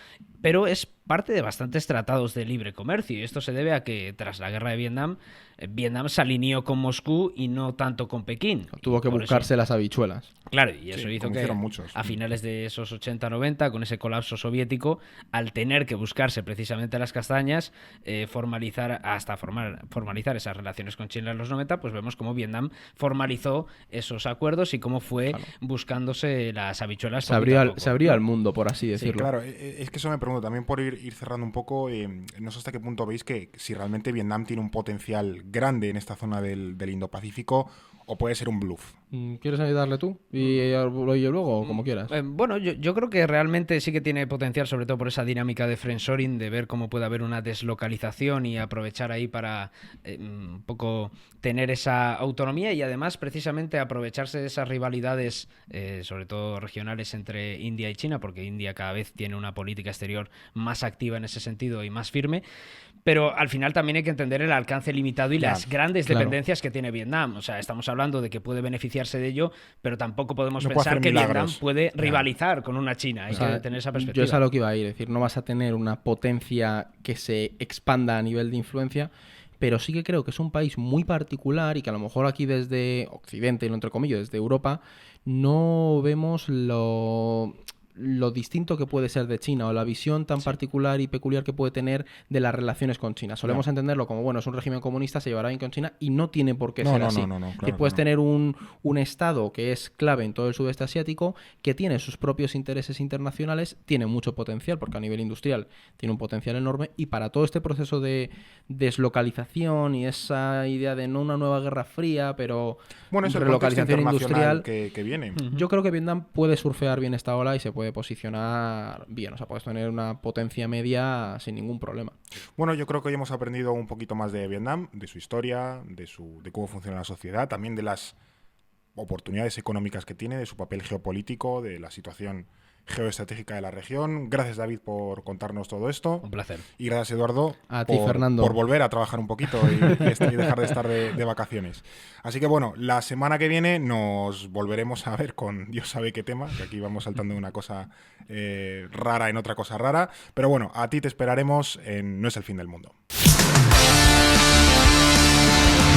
pero es parte de bastantes tratados de libre comercio y esto se debe a que tras la guerra de Vietnam, Vietnam se alineó con Moscú y no tanto con Pekín. Tuvo que Por eso- buscarse las habichuelas. Claro, y eso Sí, hizo como que hicieron muchos. a finales de esos 80-90, con ese colapso soviético, al tener que buscarse precisamente las castañas, formalizar esas relaciones con China en los 90, pues vemos cómo Vietnam formalizó esos acuerdos y cómo fue buscándose las habichuelas. Se poquito a abrió, poco. se abrió al mundo, por así Sí, decirlo. claro, es que eso me pregunto también por ir cerrando un poco, no sé hasta qué punto veis que si realmente Vietnam tiene un potencial grande en esta zona del Indo-Pacífico o puede ser un bluff. ¿Quieres ayudarle tú? Y lo yo luego, como quieras. Bueno, yo creo que realmente sí que tiene potencial, sobre todo por esa dinámica de friendshoring, de ver cómo puede haber una deslocalización y aprovechar ahí para un poco tener esa autonomía y además precisamente aprovecharse de esas rivalidades, sobre todo regionales entre India y China, porque India cada vez tiene una política exterior más activa en ese sentido y más firme. Pero al final también hay que entender el alcance limitado y las grandes claro. dependencias que tiene Vietnam. O sea, estamos hablando de que puede beneficiarse de ello, pero tampoco podemos No puede pensar hacer que Vietnam milagros. puede rivalizar con una China. Hay O sea, que tener esa yo perspectiva. es a lo que iba a ir, es decir, no vas a tener una potencia que se expanda a nivel de influencia, pero sí que creo que es un país muy particular y que a lo mejor aquí desde Occidente, y lo entre comillas, desde Europa, no vemos lo distinto que puede ser de China o la visión tan particular y peculiar que puede tener de las relaciones con China. Solemos entenderlo como, bueno, es un régimen comunista, se llevará bien con China y no tiene por qué ser así. No, Que claro puedes que no. tener un estado que es clave en todo el sudeste asiático, que tiene sus propios intereses internacionales, tiene mucho potencial, porque a nivel industrial tiene un potencial enorme, y para todo este proceso de deslocalización y esa idea de no una nueva guerra fría, pero Bueno, es el contexto relocalización internacional industrial, que viene. yo creo que Vietnam puede surfear bien esta ola y se puede posicionar bien, o sea, puedes tener una potencia media sin ningún problema. Bueno, yo creo que hoy hemos aprendido un poquito más de Vietnam, de su historia, de cómo funciona la sociedad, también de las oportunidades económicas que tiene, de su papel geopolítico, de la situación geoestratégica de la región. Gracias, David, por contarnos todo esto. Un placer. Y gracias, Eduardo, A ti, Fernando. por volver a trabajar un poquito y dejar de estar de vacaciones. Así que bueno, la semana que viene nos volveremos a ver con Dios sabe qué tema, que aquí vamos saltando de una cosa rara en otra cosa rara. Pero bueno, a ti te esperaremos en No es el fin del mundo.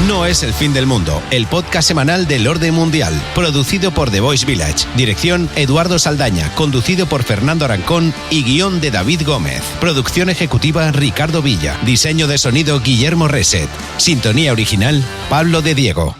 No es el fin del mundo, el podcast semanal del orden mundial, producido por The Voice Village, dirección Eduardo Saldaña, conducido por Fernando Arancón y guión de David Gómez, producción ejecutiva Ricardo Villa, diseño de sonido Guillermo Reset, sintonía original Pablo de Diego.